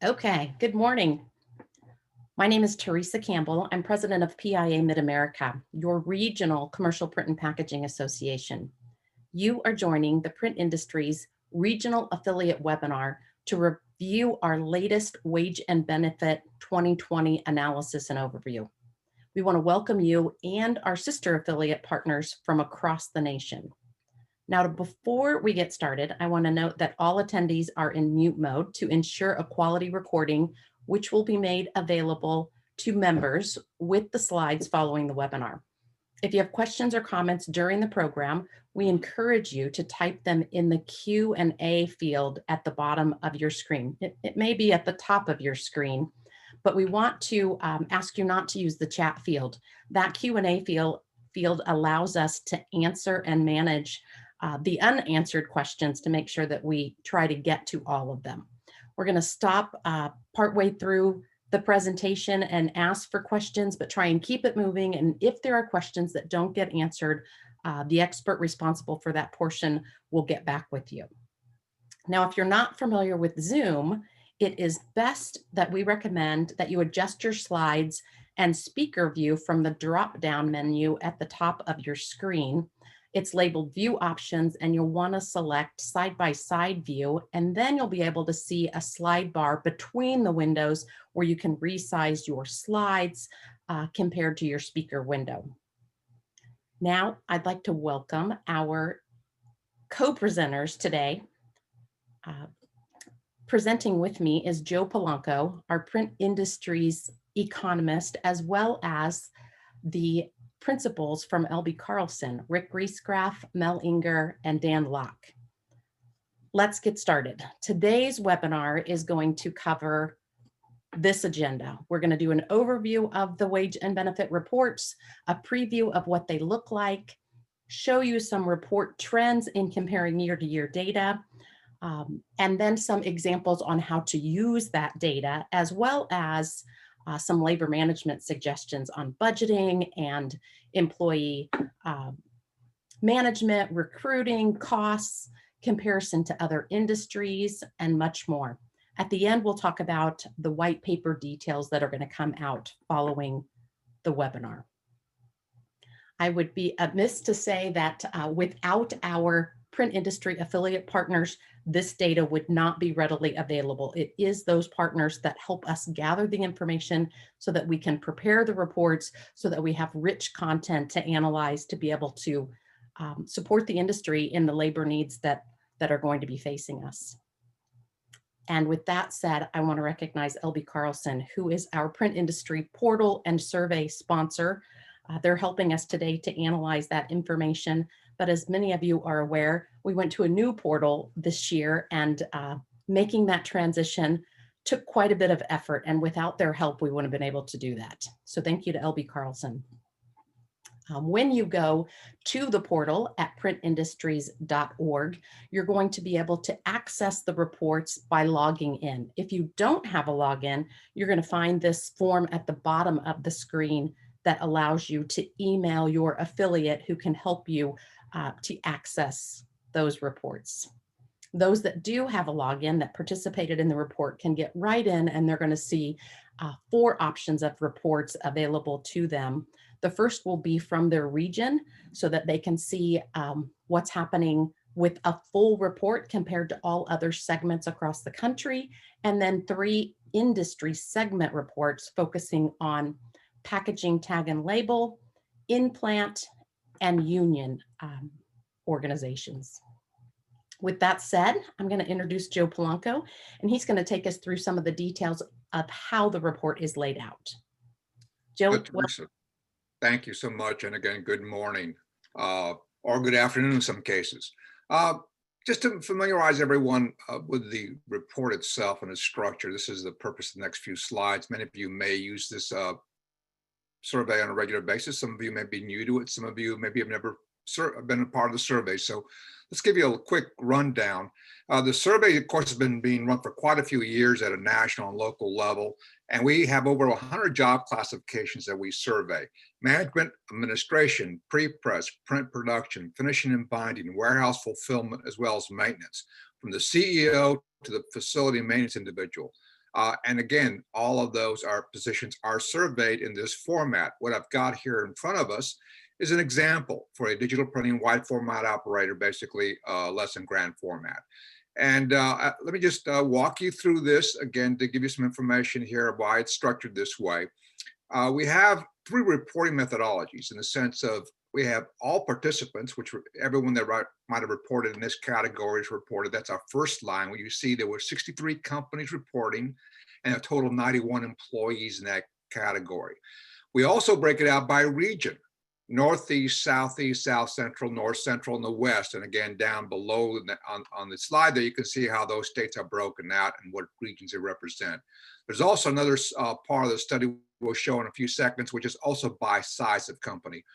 Okay, good morning. My name is Teresa Campbell. I'm president of PIA Mid-America, your regional commercial print and packaging association. You are joining the print industry's regional affiliate webinar to review our latest wage and benefit 2020 analysis and overview. We want to welcome you and our sister affiliate partners from across the nation. Now, before we get started, I want to note that all attendees are in mute mode to ensure a quality recording, which will be made available to members with the slides following the webinar. If you have questions or comments during the program, we encourage you to type them in the Q&A field at the bottom of your screen. It may be at the top of your screen, but we want to ask you not to use the chat field. That Q&A field allows us to answer and manage the unanswered questions to make sure that we try to get to all of them. We're going to stop partway through the presentation and ask for questions, but try and keep it moving. And if there are questions that don't get answered, the expert responsible for that portion will get back with you. Now, if you're not familiar with Zoom, it is best that we recommend that you adjust your slides and speaker view from the drop-down menu at the top of your screen. It's labeled view options, and you'll want to select side-by-side view, and then you'll be able to see a slide bar between the windows where you can resize your slides compared to your speaker window. Now, I'd like to welcome our co-presenters today. Presenting with me is Joe Polanco, our print industry's economist, as well as the principals from L.B. Carlson, Rick Griesgraf, Mel Inger, and Dan Locke. Let's get started. Today's webinar is going to cover this agenda. We're going to do an overview of the wage and benefit reports, a preview of what they look like, show you some report trends in comparing year-to-year data, and then some examples on how to use that data, as well as some labor management suggestions on budgeting and employee management, recruiting, costs, comparison to other industries, and much more. At the end, we'll talk about the white paper details that are going to come out following the webinar. I would be amiss to say that without our print industry affiliate partners, this data would not be readily available. It is those partners that help us gather the information so that we can prepare the reports, so that we have rich content to analyze, to be able to support the industry in the labor needs that are going to be facing us. And with that said, I want to recognize L.B. Carlson, who is our print industry portal and survey sponsor. They're helping us today to analyze that information. But as many of you are aware, we went to a new portal this year, and making that transition took quite a bit of effort. And without their help, we wouldn't have been able to do that. So thank you to L.B. Carlson. When you go to the portal at printindustries.org, you're going to be able to access the reports by logging in. If you don't have a login, you're going to find this form at the bottom of the screen that allows you to email your affiliate who can help you to access those reports. Those that do have a login that participated in the report can get right in, and they're going to see 4 options of reports available to them. The first will be from their region so that they can see what's happening with a full report compared to all other segments across the country. And then 3 industry segment reports focusing on packaging, tag and label, in-plant, and union organizations. With that said, I'm going to introduce Joe Polanco, and he's going to take us through some of the details of how the report is laid out. Joe, Teresa, thank you so much. And again, good morning or good afternoon in some cases. Just to familiarize everyone with the report itself and its structure, this is the purpose of the next few slides. Many of you may use this survey on a regular basis. Some of you may be new to it. Some of you maybe have never been a part of the survey. So let's give you a quick rundown. The survey, of course, has been being run for quite a few years at a national and local level. And we have over 100 job classifications that we survey: management, administration, pre-press, print production, finishing and binding, warehouse fulfillment, as well as maintenance, from the CEO to the facility maintenance individual. And again, all of those positions are surveyed in this format. What I've got here in front of us is an example for a digital printing wide format operator, basically less than grand format. And let me just walk you through this again to give you some information here of why it's structured this way. We have three reporting methodologies in the sense of we have all participants, which everyone that might have reported in this category is reported. That's our first line where you see there were 63 companies reporting and a total of 91 employees in that category. We also break it out by region. Northeast, Southeast, South Central, North Central, and the West. And again, down below on the slide there, you can see how those states are broken out and what regions they represent. There's also another part of the study we'll show in a few seconds, which is also by size of company.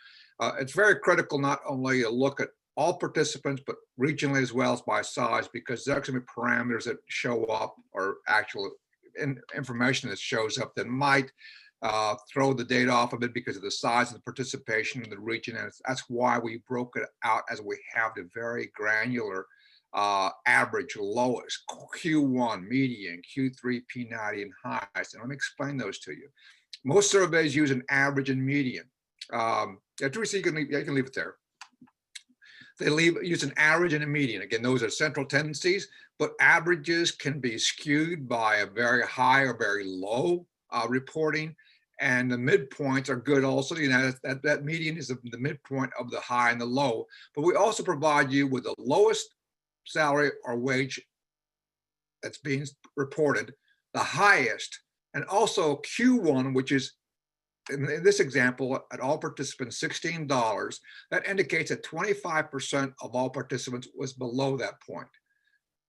It's very critical not only to look at all participants, but regionally as well as by size, because there's going to be parameters that show up or actual information that shows up that might throw the data off of it because of the size of the participation in the region. And that's why we broke it out as we have the very granular average, lowest, Q1, median, Q3, P90, and highest. And let me explain those to you. Most surveys use an average and median. Teresa, you can leave it there. They use an average and a median. Again, those are central tendencies, but averages can be skewed by a very high or very low reporting. And the midpoints are good also. You know, that median is the midpoint of the high and the low. But we also provide you with the lowest salary or wage that's being reported, the highest, and also Q1, which is in this example, at all participants, $16. That indicates that 25% of all participants was below that point.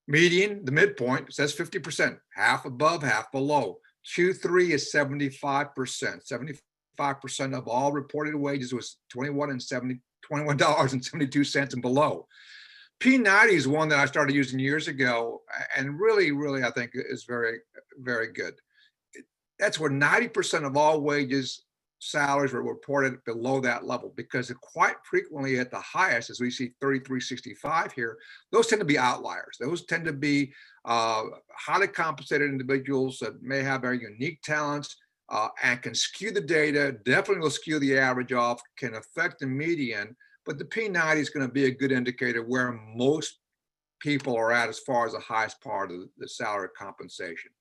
Median, the midpoint, says 50%, half above, half below. Q3 is 75%. 75% of all reported wages was $21.72 and below. P90 is one that I started using years ago, and really, I think is very, very good. That's where 90% of all wages, salaries were reported below that level, because quite frequently at the highest, as we see 3365 here, those tend to be outliers. Those tend to be highly compensated individuals that may have very unique talents and can skew the data, definitely will skew the average off, can affect the median, but the P90 is going to be a good indicator where most people are at as far as the highest part of the salary compensation.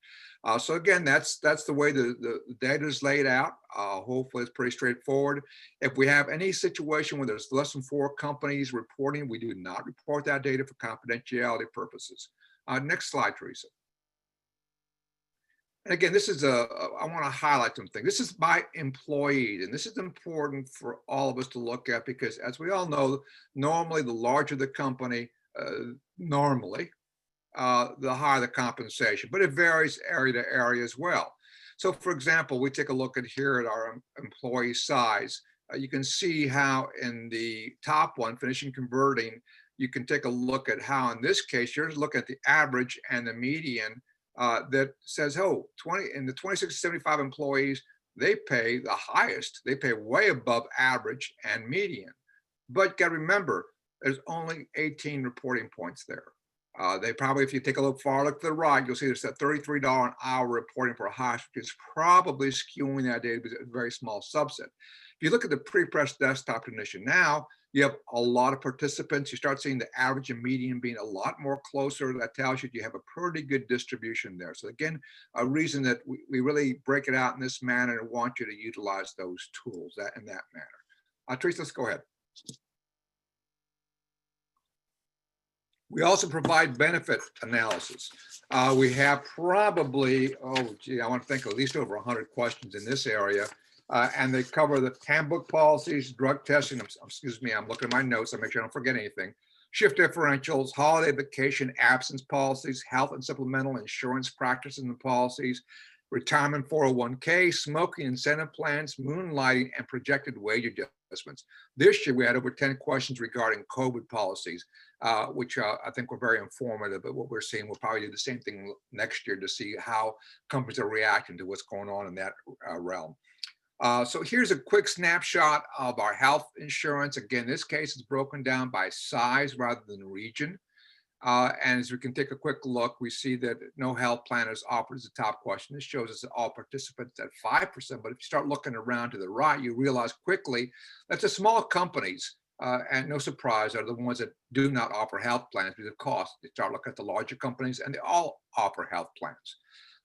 So again, that's the way the data is laid out. Hopefully it's pretty straightforward. If we have any situation where there's less than 4 companies reporting, we do not report that data for confidentiality purposes. Next slide, Teresa. And again, this is I want to highlight something. This is by employees, and this is important for all of us to look at, because as we all know, normally the larger the company, the higher the compensation, but it varies area to area as well. So for example, we take a look at here at our employee size. You can see how in the top one, finishing converting, you can take a look at how in this case, you're looking at the average and the median that says, oh, in the 26 to 75 employees, they pay the highest, they pay way above average and median. But you gotta remember, there's only 18 reporting points there. They probably, if you take a look to the right, you'll see there's that $33 an hour reporting for a highest, which is probably skewing that data because it's a very small subset. If you look at the pre-pressed desktop condition now, you have a lot of participants. You start seeing the average and median being a lot more closer. That tells you have a pretty good distribution there. So again, a reason that we really break it out in this manner and want you to utilize those tools in that manner. Teresa, let's go ahead. We also provide benefit analysis. We have probably, I want to think at least over 100 questions in this area. And they cover the handbook policies, drug testing, excuse me, I'm looking at my notes, I'll make sure I don't forget anything. Shift differentials, holiday vacation absence policies, health and supplemental insurance practices and policies, retirement 401k, smoking incentive plans, moonlighting, and projected wage adjustments. This year, we had over 10 questions regarding COVID policies, which I think were very informative. But what we're seeing, we'll probably do the same thing next year to see how companies are reacting to what's going on in that realm. So here's a quick snapshot of our health insurance. Again, this case is broken down by size rather than region. And as we can take a quick look, we see that no health plan is offered as the top question. This shows us that all participants at 5%. But if you start looking around to the right, you realize quickly that the small companies, and no surprise, are the ones that do not offer health plans because of cost. You start looking at the larger companies, and they all offer health plans.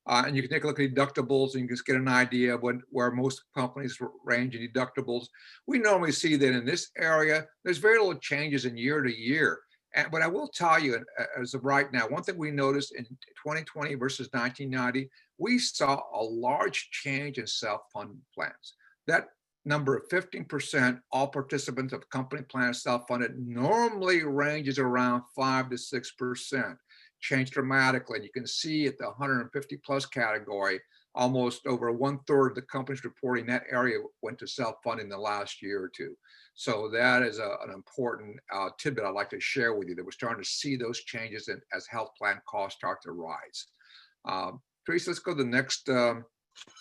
And you can take a look at deductibles and you can just get an idea of where most companies range in deductibles. We normally see that in this area, there's very little changes in year to year. But I will tell you, as of right now, one thing we noticed in 2020 versus 1990, we saw a large change in self-funded plans. That number of 15%, all participants of company plans self-funded, normally ranges around 5 to 6%. Changed dramatically. And you can see at the 150 plus category, almost over 1/3 of the companies reporting that area went to self-funding in the last year or two. So that is an important tidbit I'd like to share with you, that we're starting to see those changes as health plan costs start to rise. Teresa, let's go to the next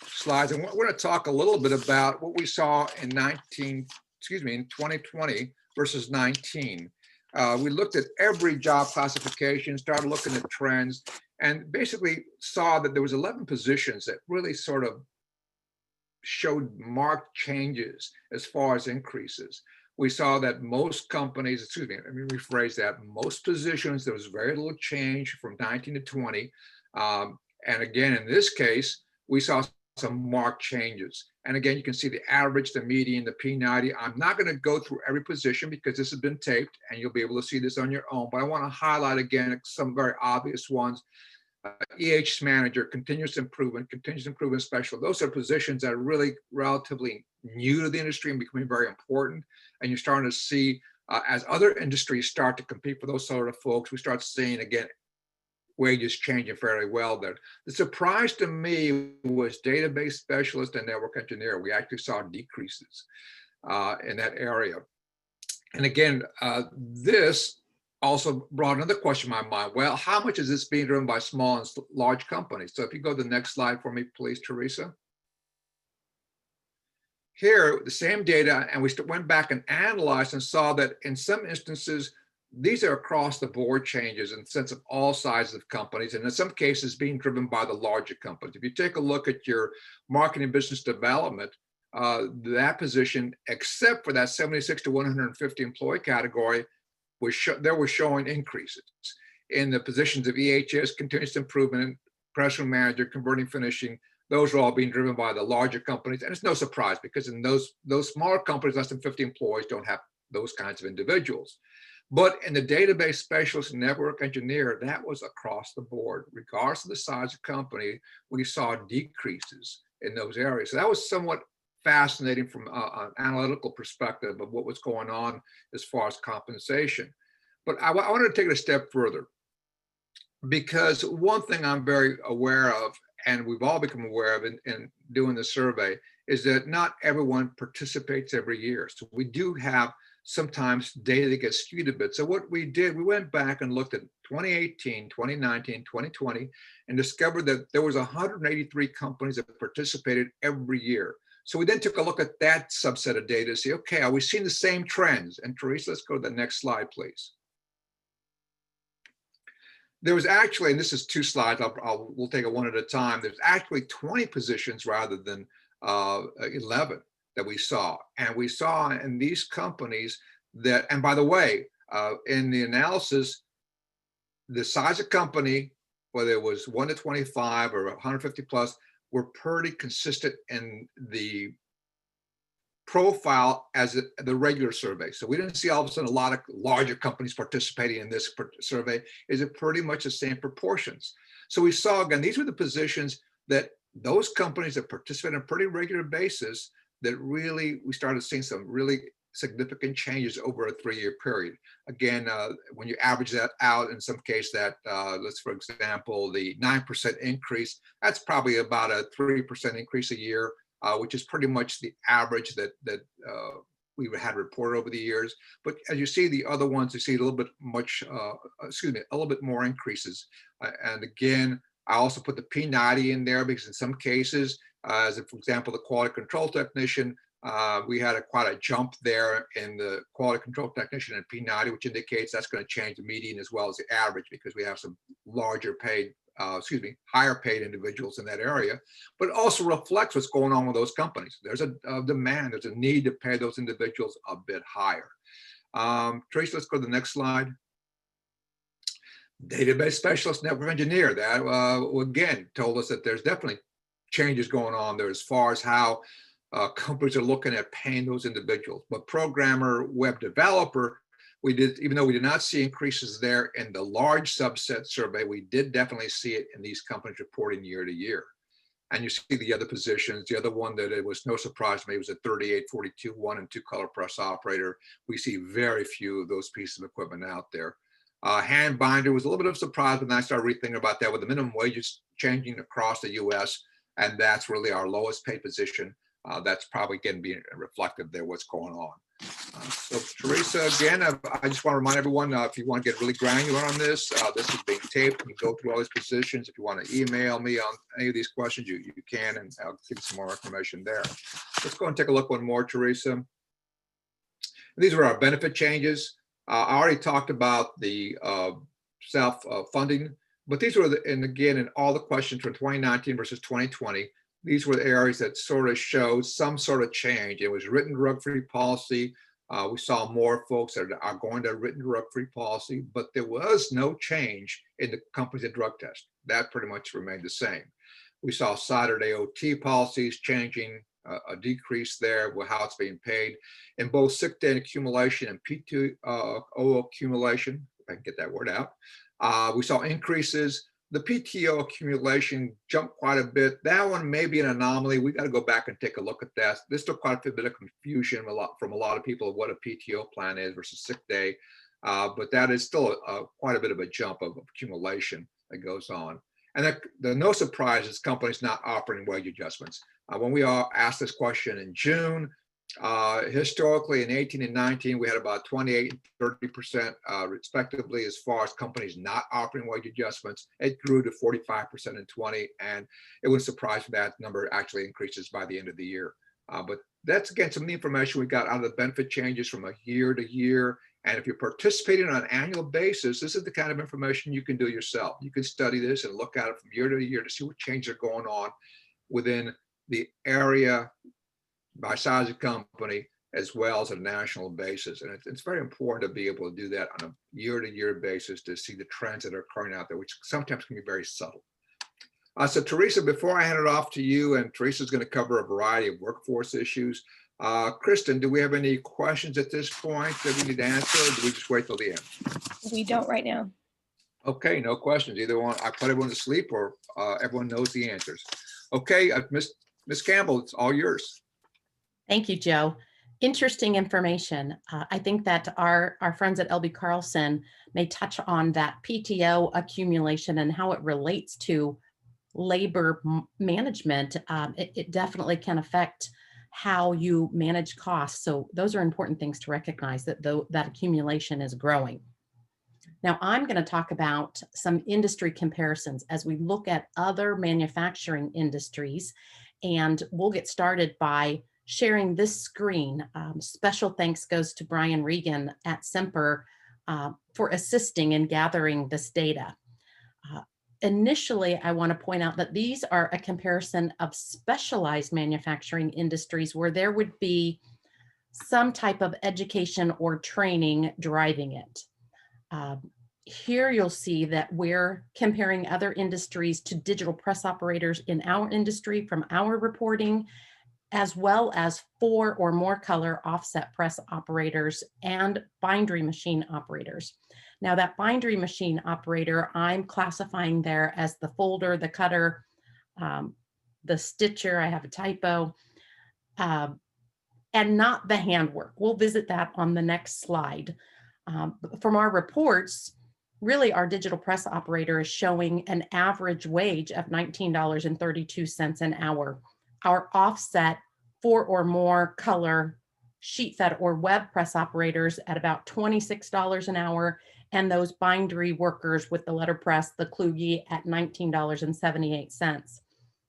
slides. And we're going to talk a little bit about what we saw in 2020 versus 19. We looked at every job classification, started looking at trends, and basically saw that there was 11 positions that really sort of showed marked changes as far as increases. We saw that most companies, excuse me, let me rephrase that, most positions, there was very little change from 19 to 20. And again, in this case, we saw some marked changes. And again, you can see the average, the median, the P90. I'm not going to go through every position because this has been taped and you'll be able to see this on your own, but I want to highlight again some very obvious ones. EH manager, continuous improvement specialist. Those are positions that are really relatively new to the industry and becoming very important. And you're starting to see, as other industries start to compete for those sort of folks, we start seeing, again, wages changing fairly well there. The surprise to me was database specialist and network engineer. We actually saw decreases in that area. And again, this also brought another question in my mind. Well, how much is this being driven by small and large companies? So if you go to the next slide for me, please, Teresa. Here, the same data, and we went back and analyzed and saw that in some instances, these are across the board changes in the sense of all sizes of companies, and in some cases being driven by the larger companies. If you take a look at your marketing business development, that position, except for that 76 to 150 employee category, there was showing increases. In the positions of EHS, continuous improvement, professional manager, converting, finishing, those are all being driven by the larger companies. And it's no surprise because in those smaller companies, less than 50 employees, don't have those kinds of individuals. But in the database specialist and network engineer, that was across the board. Regardless of the size of company, we saw decreases in those areas. So that was somewhat fascinating from an analytical perspective of what was going on as far as compensation. But I wanted to take it a step further, because one thing I'm very aware of, and we've all become aware of in doing the survey, is that not everyone participates every year. So we do have sometimes data that gets skewed a bit. So what we did, we went back and looked at 2018, 2019, 2020, and discovered that there was 183 companies that participated every year. So we then took a look at that subset of data to see, okay, are we seeing the same trends? And Teresa, let's go to the next slide, please. There was actually, and this is 2 slides, we'll take it one at a time. There's actually 20 positions rather than 11 that we saw. And we saw in these companies that, and by the way, in the analysis, the size of company, whether it was 1 to 25 or 150 plus, were pretty consistent in the profile as the regular survey. So we didn't see all of a sudden a lot of larger companies participating in this survey. Is it pretty much the same proportions? So we saw, again, these were the positions that those companies that participate on a pretty regular basis, that really, we started seeing some really significant changes over a 3-year period. Again, when you average that out, in some case that, let's, for example, the 9% increase, that's probably about a 3% increase a year, which is pretty much the average that we had reported over the years. But as you see the other ones, you see a little bit a little bit more increases. And again, I also put the P90 in there because in some cases, as if, for example, the quality control technician, We had quite a jump there in the quality control technician and P90, which indicates that's going to change the median as well as the average because we have some higher paid individuals in that area, but it also reflects what's going on with those companies. There's a demand, there's a need to pay those individuals a bit higher. Trace, let's go to the next slide. Database specialist, network engineer, that again told us that there's definitely changes going on there as far as how companies are looking at paying those individuals. But programmer, web developer, even though we did not see increases there in the large subset survey, we did definitely see it in these companies reporting year to year. And you see the other positions, the other one that it was no surprise to me was a 3842 1 and 2 color press operator. We see very few of those pieces of equipment out there. Hand binder was a little bit of a surprise when I started rethinking about that with the minimum wages changing across the US, and that's really our lowest paid position. That's probably going to be reflective there, what's going on. So Teresa, again, I just want to remind everyone, if you want to get really granular on this, this is being taped. You can go through all these positions. If you want to email me on any of these questions, you can, and I'll give you some more information there. Let's go and take a look one more, Teresa. These are our benefit changes. I already talked about the self-funding, but these were, and again, in all the questions from 2019 versus 2020, these were the areas that sort of showed some sort of change. It was written drug-free policy. We saw more folks that are going to written drug-free policy, but there was no change in the companies that drug test. That pretty much remained the same. We saw Saturday OT policies changing, a decrease there with how it's being paid in both sick day accumulation and PTO accumulation, if I can get that word out. We saw increases. The PTO accumulation jumped quite a bit. That one may be an anomaly. We got to go back and take a look at that. There's still quite a bit of confusion from a lot of people of what a PTO plan is versus sick day, but that is still quite a bit of a jump of accumulation that goes on. And the no surprise is companies not offering wage adjustments. When we all asked this question in June, historically in 18 and 19, we had about 28 and 30% respectively as far as companies not offering wage adjustments. It grew to 45% in 20, and it was surprised that number actually increases by the end of the year. But that's, again, some of the information we got out of the benefit changes from a year to year. And if you're participating on an annual basis, this is the kind of information you can do yourself. You can study this and look at it from year to year to see what changes are going on within the area by size of company, as well as a national basis. And it's very important to be able to do that on a year-to-year basis to see the trends that are occurring out there, which sometimes can be very subtle. So Teresa, before I hand it off to you, and Teresa's going to cover a variety of workforce issues. Kristen, do we have any questions at this point that we need to answer, or do we just wait till the end? We don't right now. Okay, no questions. Either one, I put everyone to sleep, or everyone knows the answers. Okay, Ms. Campbell, it's all yours. Thank you, Joe. Interesting information. I think that our friends at LB Carlson may touch on that PTO accumulation and how it relates to labor management. It definitely can affect how you manage costs. So those are important things to recognize, that that accumulation is growing. Now I'm going to talk about some industry comparisons as we look at other manufacturing industries, and we'll get started by sharing this screen. Special thanks goes to Brian Regan at Semper for assisting in gathering this data. Initially, I want to point out that these are a comparison of specialized manufacturing industries where there would be some type of education or training driving it. Here you'll see that we're comparing other industries to digital press operators in our industry from our reporting, as well as 4 or more color offset press operators and bindery machine operators. Now that bindery machine operator, I'm classifying there as the folder, the cutter, the stitcher, I have a typo, and not the handwork. We'll visit that on the next slide. From our reports, really our digital press operator is showing an average wage of $19.32 an hour. Our offset 4 or more color sheet fed or web press operators at about $26 an hour, and those bindery workers with the letterpress, the kludgy, at $19.78.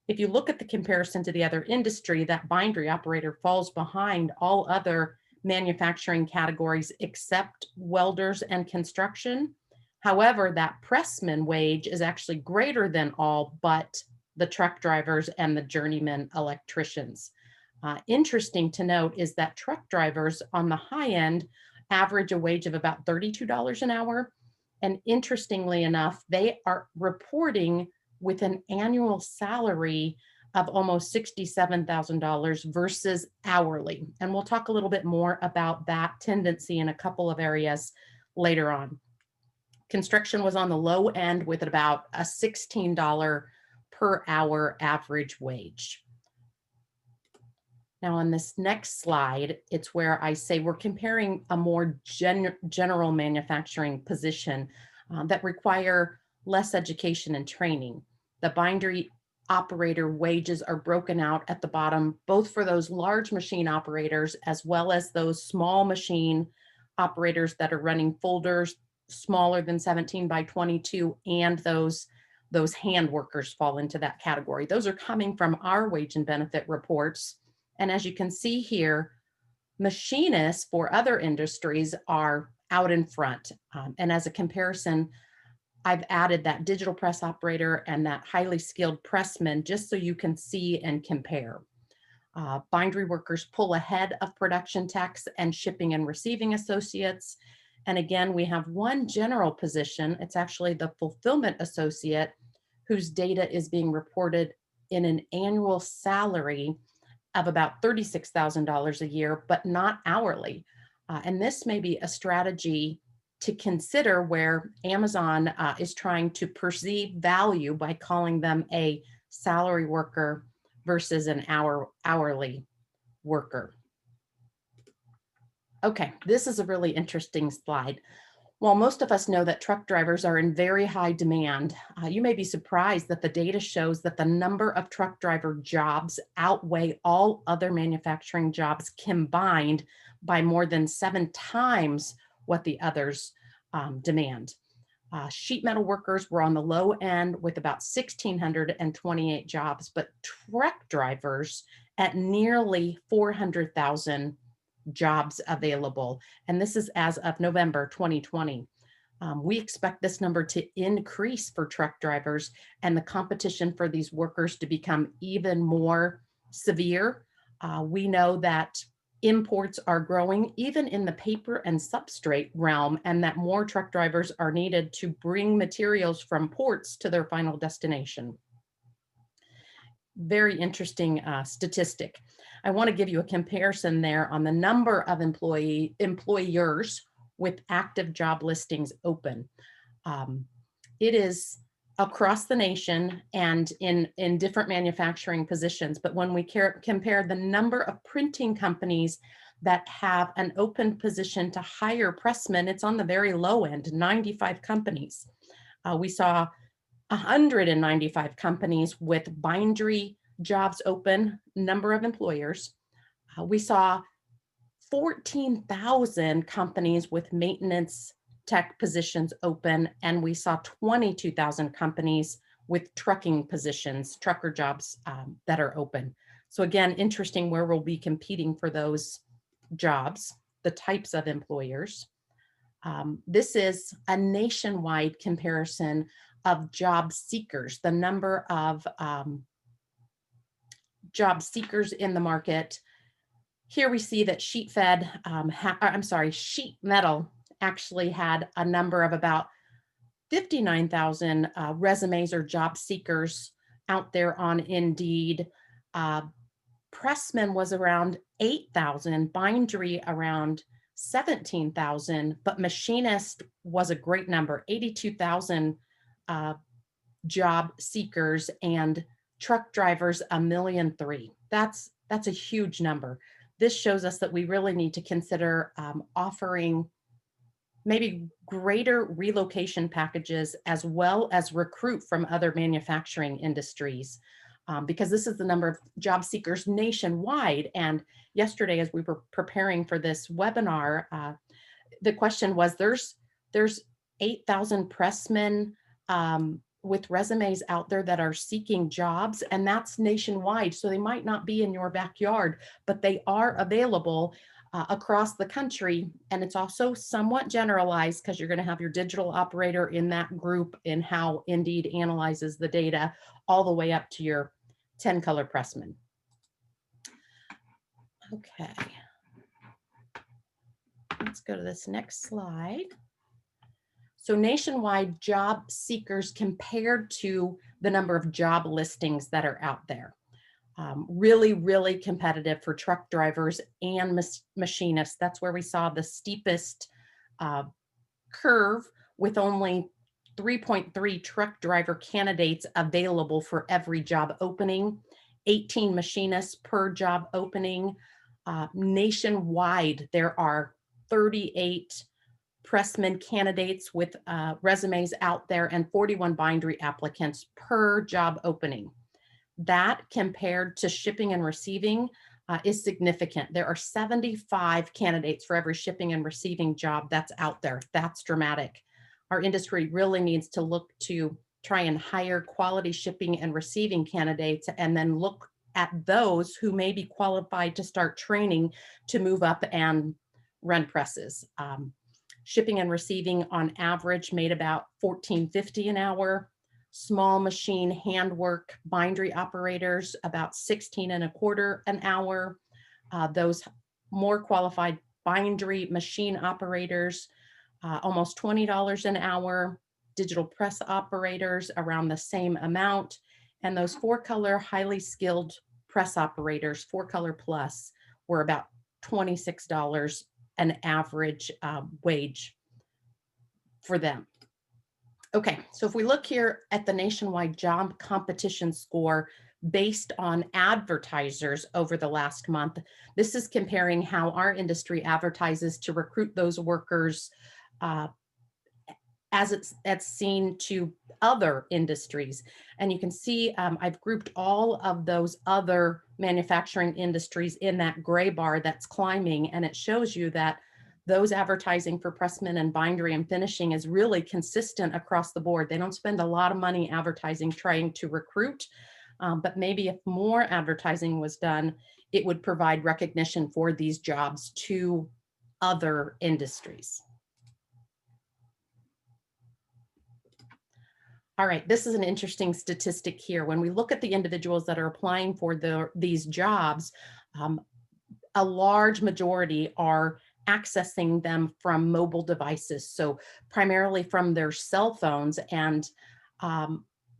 If you look at the comparison to the other industry, that bindery operator falls behind all other manufacturing categories except welders and construction. However, that pressman wage is actually greater than all but the truck drivers and the journeyman electricians. Interesting to note is that truck drivers on the high end average a wage of about $32 an hour. And interestingly enough, they are reporting with an annual salary of almost $67,000 versus hourly. And we'll talk a little bit more about that tendency in a couple of areas later on. Construction was on the low end with about a $16 per hour average wage. Now on this next slide, it's where I say we're comparing a more general manufacturing position that require less education and training. The bindery operator wages are broken out at the bottom, both for those large machine operators as well as those small machine operators that are running folders smaller than 17 by 22, and those hand workers fall into that category. Those are coming from our wage and benefit reports. And as you can see here, machinists for other industries are out in front. And as a comparison, I've added that digital press operator and that highly skilled pressman just so you can see and compare. Bindery workers pull ahead of production techs and shipping and receiving associates. And again, we have one general position. It's actually the fulfillment associate whose data is being reported in an annual salary of about $36,000 a year, but not hourly. And this may be a strategy to consider where Amazon is trying to perceive value by calling them a salary worker versus an hourly worker. Okay, this is a really interesting slide. While most of us know that truck drivers are in very high demand, you may be surprised that the data shows that the number of truck driver jobs outweigh all other manufacturing jobs combined by more than 7 times what the others demand. Sheet metal workers were on the low end with about 1,628 jobs, but truck drivers at nearly 400,000 jobs available. And this is as of November 2020. We expect this number to increase for truck drivers and the competition for these workers to become even more severe. We know that imports are growing even in the paper and substrate realm, and that more truck drivers are needed to bring materials from ports to their final destination. Very interesting statistic. I want to give you a comparison there on the number of employers with active job listings open. It is across the nation and in different manufacturing positions. But when we compare the number of printing companies that have an open position to hire pressmen, it's on the very low end, 95 companies. We saw 195 companies with bindery jobs open, number of employers. We saw 14,000 companies with maintenance tech positions open, and we saw 22,000 companies with trucking positions, trucker jobs that are open. So again, interesting where we'll be competing for those jobs, the types of employers. This is a nationwide comparison of job seekers, the number of job seekers in the market. Here we see that sheet metal actually had a number of about 59,000 resumes or job seekers out there on Indeed. Pressman was around 8,000, bindery around 17,000, but machinist was a great number, 82,000 job seekers, and truck drivers 1,000,003. That's a huge number. This shows us that we really need to consider offering maybe greater relocation packages as well as recruit from other manufacturing industries, because this is the number of job seekers nationwide. And yesterday, as we were preparing for this webinar, the question was, there's 8,000 pressmen with resumes out there that are seeking jobs, and that's nationwide. So they might not be in your backyard, but they are available across the country. And it's also somewhat generalized because you're going to have your digital operator in that group in how Indeed analyzes the data, all the way up to your 10 color pressman. Okay. Let's go to this next slide. So nationwide job seekers compared to the number of job listings that are out there. Really, really competitive for truck drivers and machinists. That's where we saw the steepest curve, with only 3.3 truck driver candidates available for every job opening, 18 machinists per job opening. Nationwide, there are 38 pressman candidates with resumes out there and 41 bindery applicants per job opening. That, compared to shipping and receiving, is significant. There are 75 candidates for every shipping and receiving job that's out there. That's dramatic. Our industry really needs to look to try and hire quality shipping and receiving candidates, and then look at those who may be qualified to start training to move up and run presses. Shipping and receiving on average made about $14.50 an hour. Small machine handwork bindery operators about $16.25 an hour. Those more qualified bindery machine operators, almost $20 an hour. Digital press operators around the same amount. And those 4-color highly skilled press operators, 4-color plus, were about $26 an average wage for them. Okay, so if we look here at the nationwide job competition score based on advertisers over the last month, this is comparing how our industry advertises to recruit those workers as it's seen to other industries. And you can see I've grouped all of those other manufacturing industries in that gray bar that's climbing, and it shows you that those advertising for pressmen and bindery and finishing is really consistent across the board. They don't spend a lot of money advertising trying to recruit, but maybe if more advertising was done, it would provide recognition for these jobs to other industries. All right, this is an interesting statistic here. When we look at the individuals that are applying for these jobs, a large majority are accessing them from mobile devices. So primarily from their cell phones, and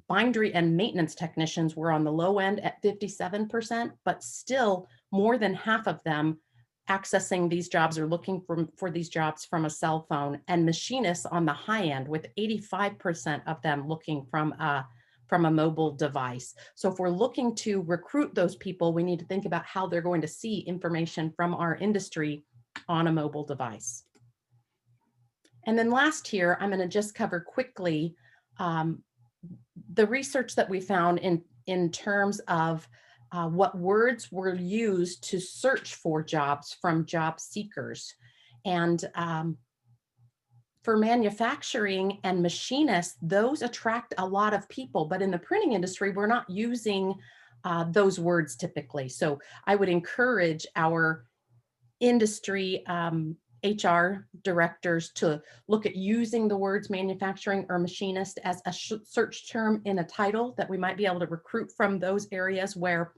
bindery and maintenance technicians were on the low end at 57%, but still more than half of them accessing these jobs or looking for these jobs from a cell phone, and machinists on the high end with 85% of them looking from a mobile device. So if we're looking to recruit those people, we need to think about how they're going to see information from our industry on a mobile device. And then last here, I'm going to just cover quickly the research that we found in terms of what words were used to search for jobs from job seekers. And for manufacturing and machinists, those attract a lot of people, but in the printing industry, we're not using those words typically. So I would encourage our industry HR directors to look at using the words manufacturing or machinist as a search term in a title, that we might be able to recruit from those areas where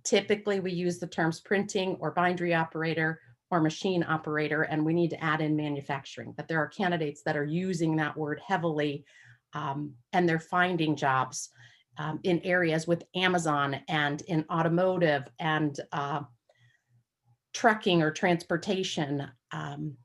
typically we use the terms printing or bindery operator or machine operator, and we need to add in manufacturing. But there are candidates that are using that word heavily, and they're finding jobs in areas with Amazon and in automotive and trucking or transportation.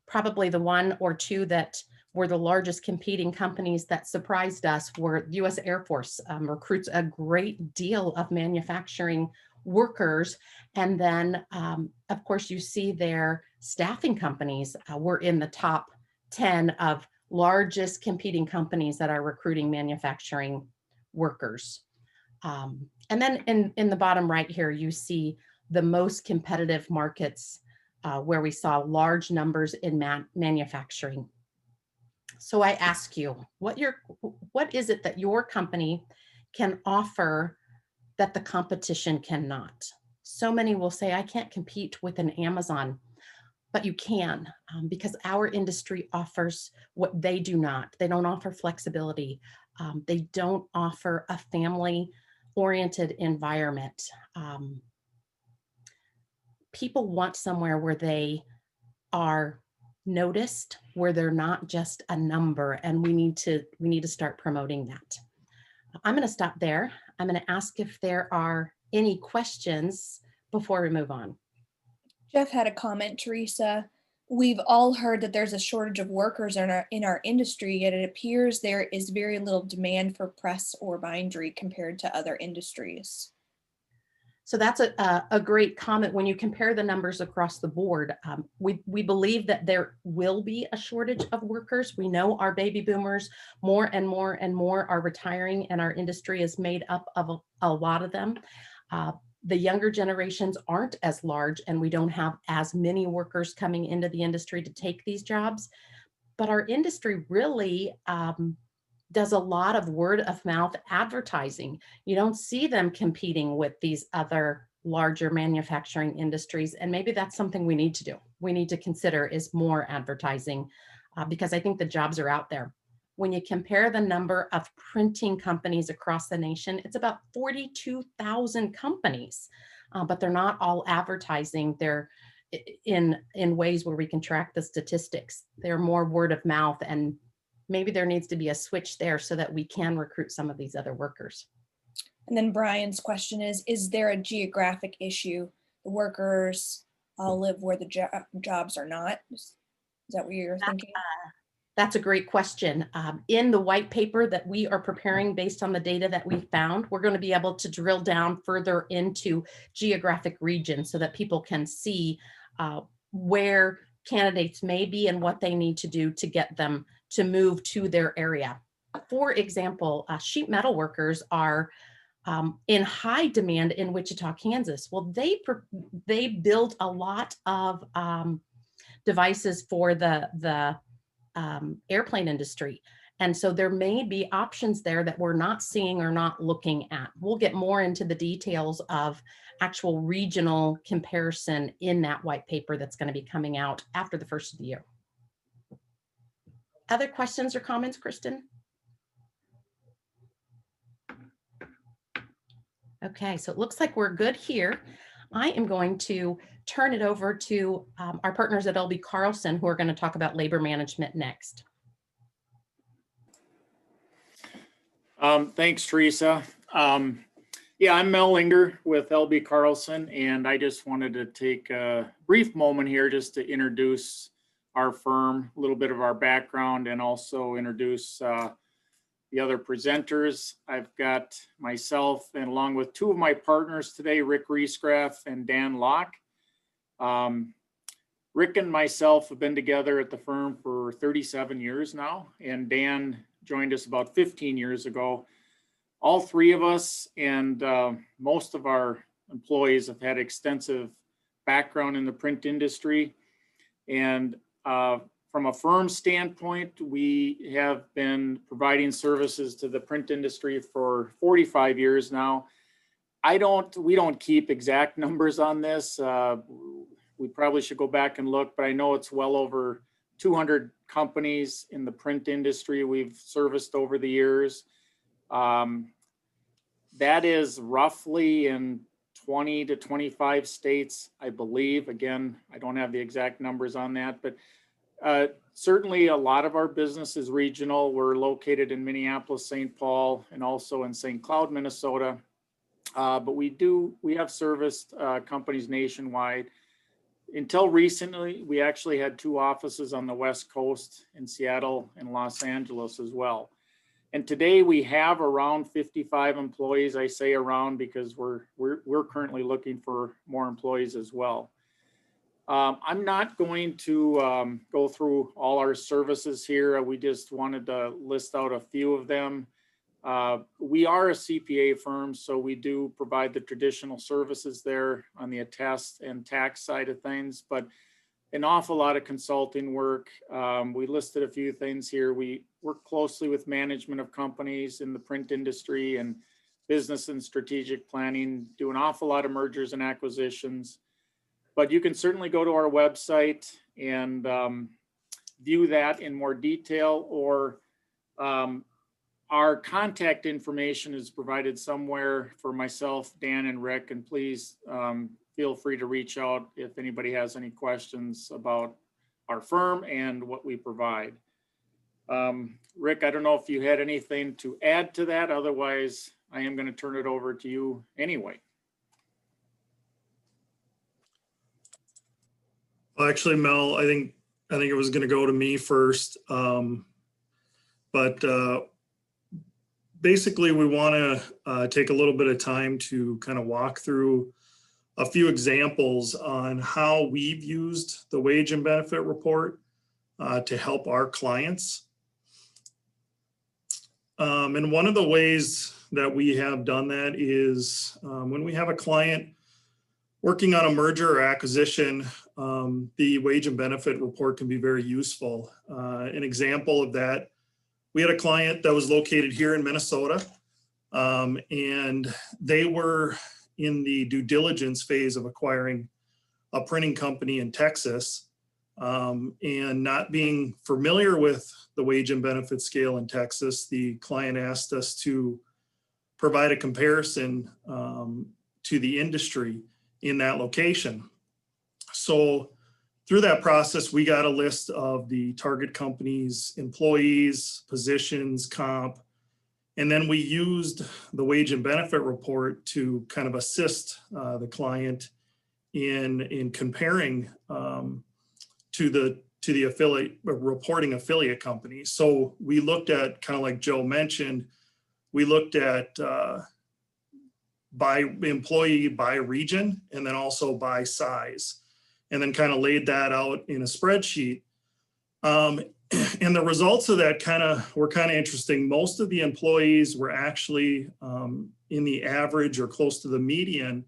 Probably the one or two that were the largest competing companies that surprised us were U.S. Air Force recruits a great deal of manufacturing workers. And then, of course, you see their staffing companies were in the top 10 of largest competing companies that are recruiting manufacturing workers. And then in the bottom right here, you see the most competitive markets where we saw large numbers in manufacturing. So I ask you, what is it that your company can offer that the competition cannot? So many will say, I can't compete with an Amazon, but you can, because our industry offers what they do not. They don't offer flexibility. They don't offer a family-oriented environment. People want somewhere where they are noticed, where they're not just a number, and we need to start promoting that. I'm going to stop there. I'm going to ask if there are any questions before we move on. Jeff had a comment, Teresa. We've all heard that there's a shortage of workers in our industry, yet it appears there is very little demand for press or bindery compared to other industries. So that's a great comment. When you compare the numbers across the board, we believe that there will be a shortage of workers. We know our baby boomers, more and more and more are retiring, and our industry is made up of a lot of them. The younger generations aren't as large, and we don't have as many workers coming into the industry to take these jobs. But our industry really does a lot of word of mouth advertising. You don't see them competing with these other larger manufacturing industries. And maybe that's something we need to do. We need to consider is more advertising because I think the jobs are out there. When you compare the number of printing companies across the nation, it's about 42,000 companies, but they're not all advertising. They're in ways where we can track the statistics. They're more word of mouth, and maybe there needs to be a switch there so that we can recruit some of these other workers. And then Brian's question is there a geographic issue? The workers all live where the jobs are not? Is that what you're thinking? That's a great question. In the white paper that we are preparing based on the data that we found, we're going to be able to drill down further into geographic regions so that people can see where candidates may be and what they need to do to get them to move to their area. For example, sheet metal workers are in high demand in Wichita, Kansas. Well, they build a lot of devices for the airplane industry. And so there may be options there that we're not seeing or not looking at. We'll get more into the details of actual regional comparison in that white paper that's going to be coming out after the first of the year. Other questions or comments, Kristen? Okay, so it looks like we're good here. I am going to turn it over to our partners at L.B. Carlson, who are going to talk about labor management next. Thanks, Teresa. Yeah, I'm Mel Linger with L.B. Carlson, and I just wanted to take a brief moment here just to introduce our firm, a little bit of our background, and also introduce the other presenters. I've got myself, and along with two of my partners today, Rick Riesgraff and Dan Locke. Rick and myself have been together at the firm for 37 years now, and Dan joined us about 15 years ago. All three of us and most of our employees have had extensive background in the print industry. And from a firm standpoint, we have been providing services to the print industry for 45 years now. We don't keep exact numbers on this. We probably should go back and look, but I know it's well over 200 companies in the print industry we've serviced over the years. That is roughly in 20 to 25 states, I believe. Again, I don't have the exact numbers on that, but certainly a lot of our business is regional. We're located in Minneapolis, St. Paul, and also in St. Cloud, Minnesota. But we have serviced companies nationwide. Until recently, we actually had two offices on the West Coast in Seattle and Los Angeles as well. And today we have around 55 employees. I say around because we're currently looking for more employees as well. I'm not going to go through all our services here. We just wanted to list out a few of them. We are a CPA firm, so we do provide the traditional services there on the attest and tax side of things. But an awful lot of consulting work. We listed a few things here. We work closely with management of companies in the print industry and business and strategic planning, do an awful lot of mergers and acquisitions. But you can certainly go to our website and view that in more detail, or our contact information is provided somewhere for myself, Dan, and Rick, and please feel free to reach out if anybody has any questions about our firm and what we provide. Rick, I don't know if you had anything to add to that. Otherwise, I am going to turn it over to you anyway. Well, actually, Mel, I think it was going to go to me first. Basically, we want to take a little bit of time to kind of walk through a few examples on how we've used the wage and benefit report to help our clients. And one of the ways that we have done that is when we have a client working on a merger or acquisition, the wage and benefit report can be very useful. An example of that, we had a client that was located here in Minnesota, and they were in the due diligence phase of acquiring a printing company in Texas, and not being familiar with the wage and benefit scale in Texas, the client asked us to provide a comparison to the industry in that location. So through that process, we got a list of the target company's employees, positions, comp, and then we used the wage and benefit report to kind of assist the client in comparing to the affiliate reporting affiliate companies. So we looked at, kind of like Joe mentioned, we looked at by employee, by region, and then also by size, and then kind of laid that out in a spreadsheet. And the results of that were kind of interesting. Most of the employees were actually in the average or close to the median,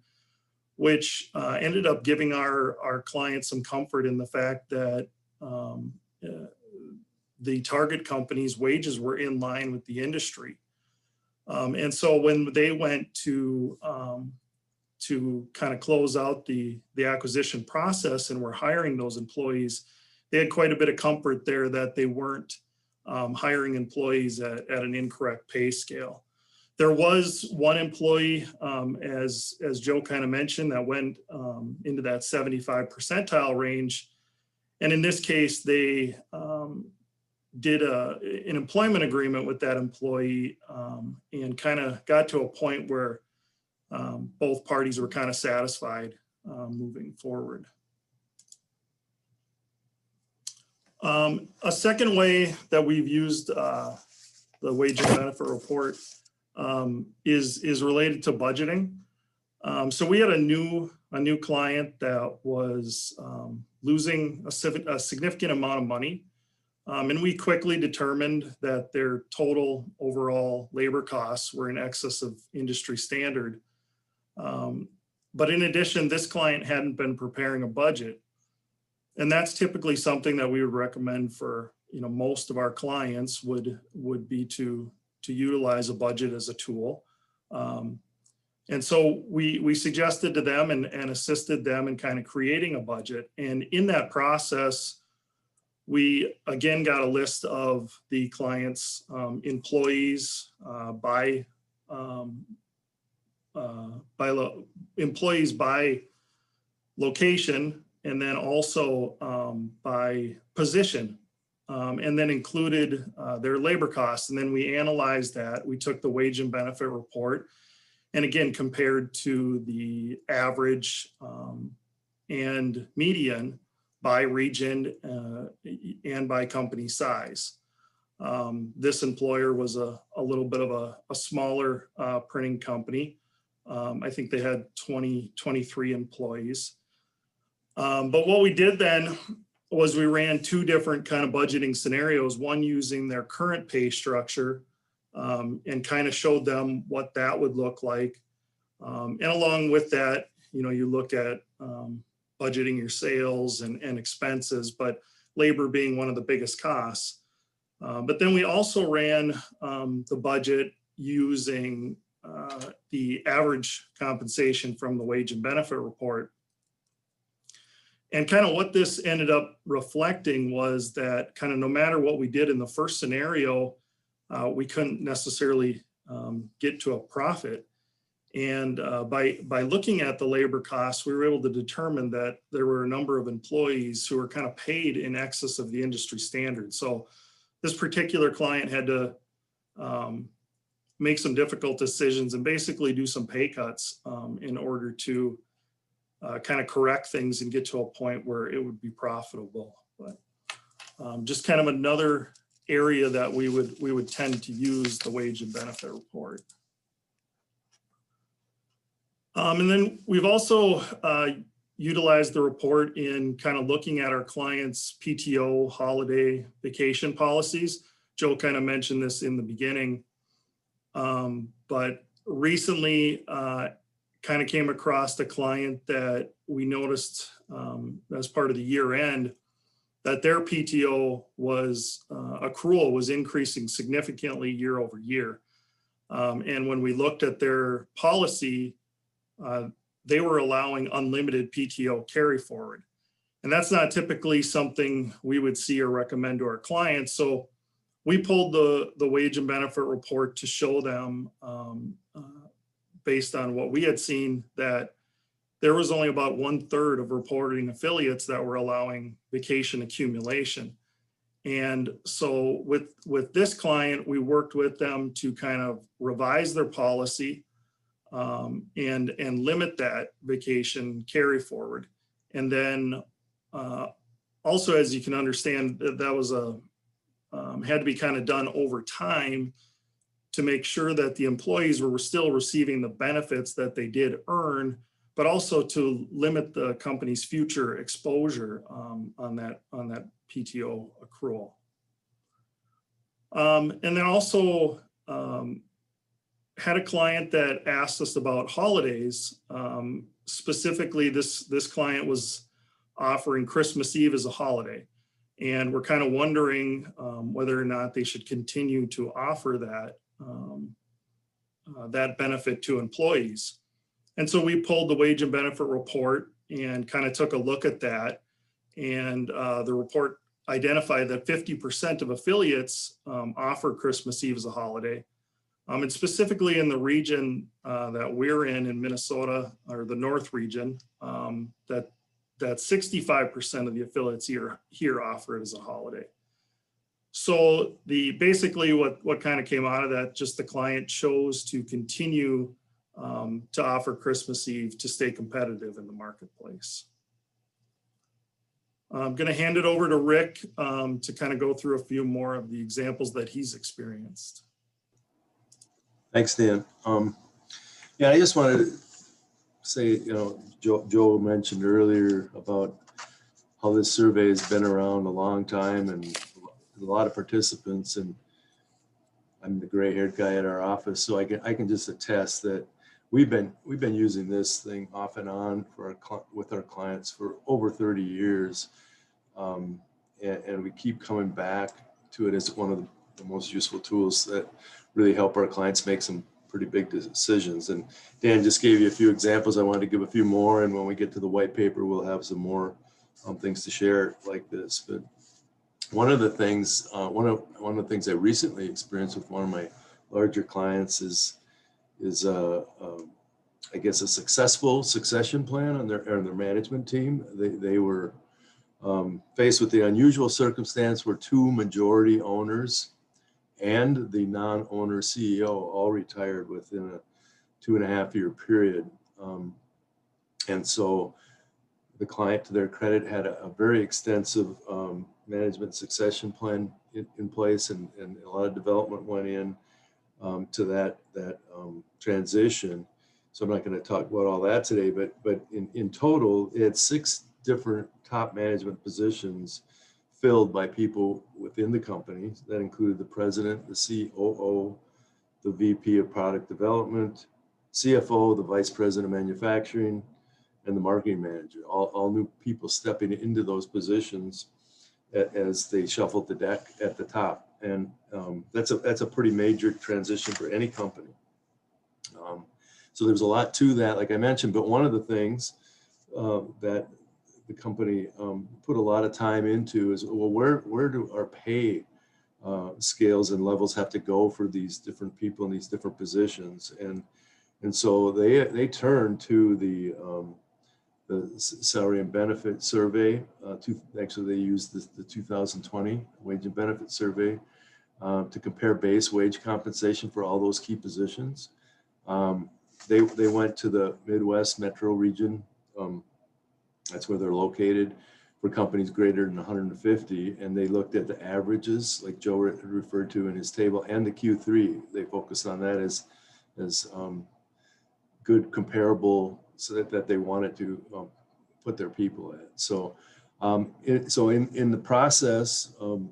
which ended up giving our clients some comfort in the fact that the target company's wages were in line with the industry. And so when they went to kind of close out the acquisition process and were hiring those employees, they had quite a bit of comfort there that they weren't hiring employees at an incorrect pay scale. There was one employee, as Joe kind of mentioned, that went into that 75 percentile range. And in this case, they did an employment agreement with that employee and kind of got to a point where both parties were kind of satisfied moving forward. A second way that we've used the wage and benefit report is related to budgeting. So we had a new client that was losing a significant amount of money. And we quickly determined that their total overall labor costs were in excess of industry standard. But in addition, this client hadn't been preparing a budget. And that's typically something that we would recommend for, most of our clients would be to utilize a budget as a tool. And so we suggested to them and assisted them in kind of creating a budget. And in that process, we again got a list of the client's employees employees by location, and then also by position, and then included their labor costs. And then we analyzed that. We took the wage and benefit report and again compared to the average and median by region and by company size. This employer was a little bit of a smaller printing company. I think they had 23 employees. But what we did then was we ran two different kind of budgeting scenarios, one using their current pay structure and kind of showed them what that would look like. And along with that, you look at budgeting your sales and expenses, but labor being one of the biggest costs. But then we also ran the budget using the average compensation from the wage and benefit report. And kind of what this ended up reflecting was that kind of no matter what we did in the first scenario, we couldn't necessarily get to a profit. And by looking at the labor costs, we were able to determine that there were a number of employees who were kind of paid in excess of the industry standard. So this particular client had to make some difficult decisions and basically do some pay cuts in order to kind of correct things and get to a point where it would be profitable. But just kind of another area that we would tend to use the wage and benefit report. And then we've also utilized the report in kind of looking at our clients' PTO, holiday, vacation policies. Joe kind of mentioned this in the beginning, but recently kind of came across a client that we noticed as part of the year end that their PTO was accrual was increasing significantly year over year. And when we looked at their policy, they were allowing unlimited PTO carry forward. And that's not typically something we would see or recommend to our clients. So we pulled the wage and benefit report to show them, based on what we had seen, that there was only about 1/3 of reporting affiliates that were allowing vacation accumulation. And so with this client, we worked with them to kind of revise their policy and limit that vacation carry forward. And then also, as you can understand, that was had to be kind of done over time to make sure that the employees were still receiving the benefits that they did earn, but also to limit the company's future exposure on that PTO accrual. And then also had a client that asked us about holidays. Specifically, this client was offering Christmas Eve as a holiday. And we're kind of wondering whether or not they should continue to offer that benefit to employees. And so we pulled the wage and benefit report and kind of took a look at that. And the report identified that 50% of affiliates offer Christmas Eve as a holiday. And specifically in the region that we're in Minnesota, or the North region, that 65% of the affiliates here offer it as a holiday. So basically what kind of came out of that, just the client chose to continue to offer Christmas Eve to stay competitive in the marketplace. I'm going to hand it over to Rick to kind of go through a few more of the examples that he's experienced. Thanks, Dan. Yeah, I just wanted to say, Joe mentioned earlier about how this survey has been around a long time and a lot of participants, and I'm the gray-haired guy at our office, so I can just attest that we've been using this thing off and on with our clients for over 30 years, and we keep coming back to it as one of the most useful tools that really help our clients make some pretty big decisions. And Dan just gave you a few examples. I wanted to give a few more, and when we get to the white paper, we'll have some more things to share like this. But one of the things I recently experienced with one of my larger clients is I guess a successful succession plan on their management team. They were faced with the unusual circumstance where two majority owners and the non-owner CEO all retired within a 2.5-year period. And so the client, to their credit, had a very extensive management succession plan in place, and a lot of development went in to that transition. So I'm not going to talk about all that today, but in total, it had 6 different top management positions filled by people within the company. That included the president, the COO, the VP of product development, CFO, the vice president of manufacturing, and the marketing manager, all new people stepping into those positions as they shuffled the deck at the top. And that's a pretty major transition for any company. So there's a lot to that, like I mentioned, but one of the things that the company put a lot of time into is, well, where do our pay scales and levels have to go for these different people in these different positions? And so they turned to the salary and benefit survey. Actually, they used the 2020 wage and benefit survey to compare base wage compensation for all those key positions. They went to the Midwest metro region. That's where they're located, for companies greater than 150. And they looked at the averages, like Joe referred to in his table, and the Q3. They focused on that as good comparable, so that they wanted to put their people at. So, in the process of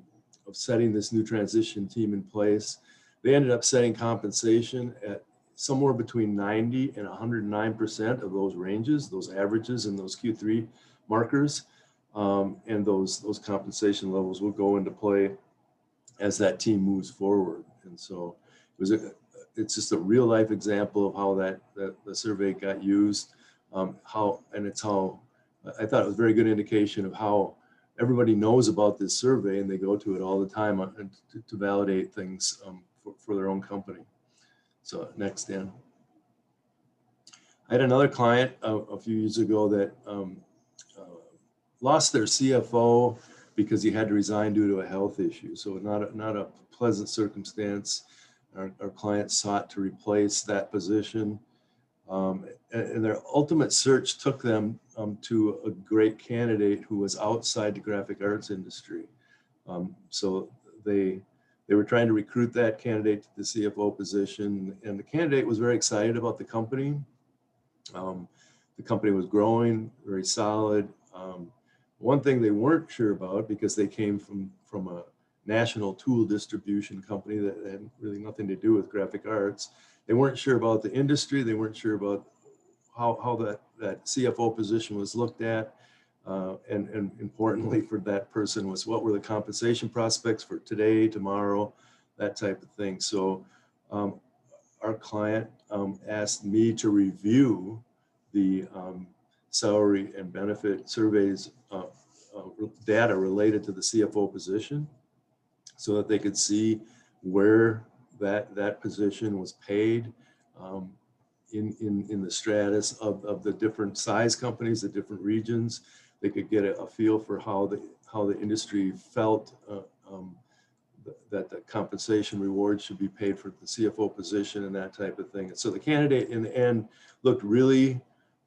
setting this new transition team in place, they ended up setting compensation at somewhere between 90 and 109% of those ranges, those averages and those Q3 markers. And those compensation levels will go into play as that team moves forward. And so it's just a real life example of how that the survey got used, I thought it was a very good indication of how everybody knows about this survey, and they go to it all the time to validate things for their own company. So next, Dan. I had another client a few years ago that lost their CFO because he had to resign due to a health issue. So not a pleasant circumstance. Our client sought to replace that position. And their ultimate search took them to a great candidate who was outside the graphic arts industry. So they were trying to recruit that candidate to the CFO position, and the candidate was very excited about the company. The company was growing, very solid. One thing they weren't sure about, because they came from a national tool distribution company that had really nothing to do with graphic arts, they weren't sure about the industry. They weren't sure about how that CFO position was looked at. And importantly for that person was, what were the compensation prospects for today, tomorrow, that type of thing. So our client asked me to review the salary and benefit surveys data related to the CFO position, so that they could see where that position was paid in the stratus of the different size companies, the different regions. They could get a feel for how the industry felt that the compensation reward should be paid for the CFO position and that type of thing. And so the candidate in the end looked really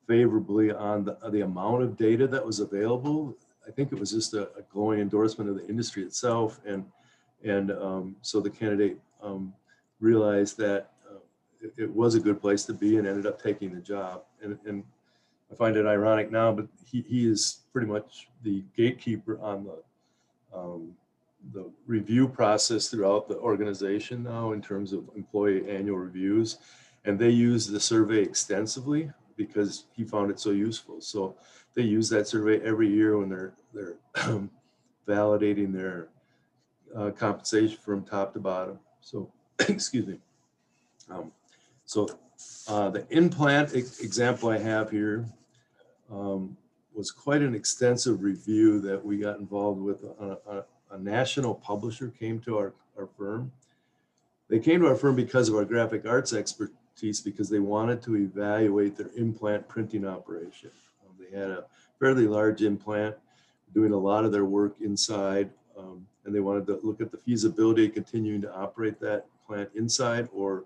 favorably on the amount of data that was available. I think it was just a glowing endorsement of the industry itself. And so the candidate realized that it was a good place to be, and ended up taking the job. And I find it ironic now, but he is pretty much the gatekeeper on the review process throughout the organization now, in terms of employee annual reviews. And they use the survey extensively because he found it so useful. So they use that survey every year when they're validating their compensation from top to bottom. So, excuse me. The in-plant example I have here was quite an extensive review that we got involved with. A national publisher came to our firm. They came to our firm because of our graphic arts expertise, because they wanted to evaluate their in-plant printing operation. They had a fairly large in-plant, doing a lot of their work inside, and they wanted to look at the feasibility of continuing to operate that plant inside or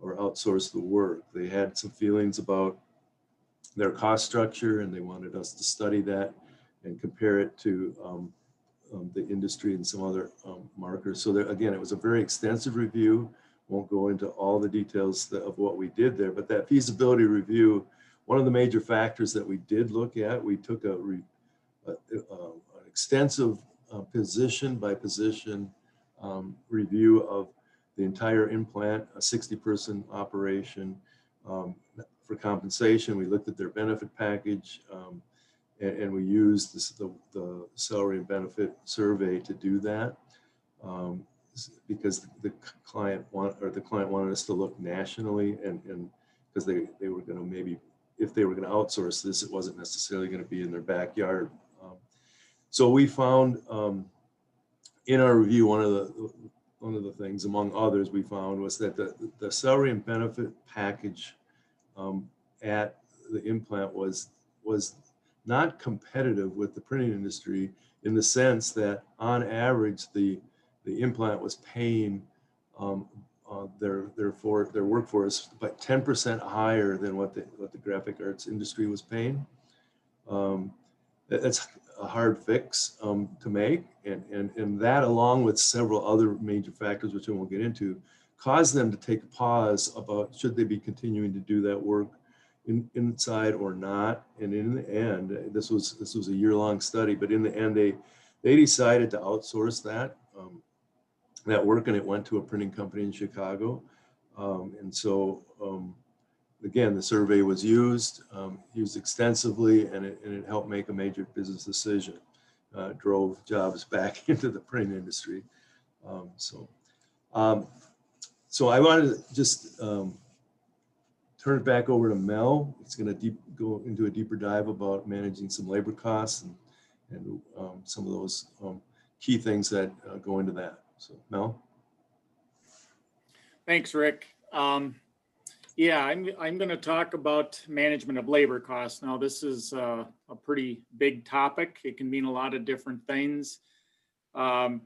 outsource the work. They had some feelings about their cost structure, and they wanted us to study that and compare it to the industry and some other markers. So there, again, it was a very extensive review. Won't go into all the details of what we did there, but that feasibility review, one of the major factors that we did look at, we took an extensive position by position from the entire in-plant, a 60-person operation, for compensation. We looked at their benefit package, and we used the salary and benefit survey to do that, because the client wanted us to look nationally, and because they were going to, maybe if they were going to outsource this, it wasn't necessarily going to be in their backyard. So we found in our review, one of the things, among others, we found was that the salary and benefit package at the implant was not competitive with the printing industry, in the sense that on average the implant was paying their workforce but 10% higher than what the graphic arts industry was paying. That's a hard fix to make, and that, along with several other major factors, which I won't get into, caused them to take a pause about should they be continuing to do that work inside or not. And in the end, this was a year-long study, but in the end, they decided to outsource that work, and it went to a printing company in Chicago. And so again, the survey was used extensensively, and it helped make a major business decision. Drove jobs back into the print industry. So I wanted to just turn it back over to Mel. It's going to go into a deeper dive about managing some labor costs and some of those key things that go into that. So Mel. Thanks, Rick. Yeah, I'm going to talk about management of labor costs. Now, this is a pretty big topic. It can mean a lot of different things. I'm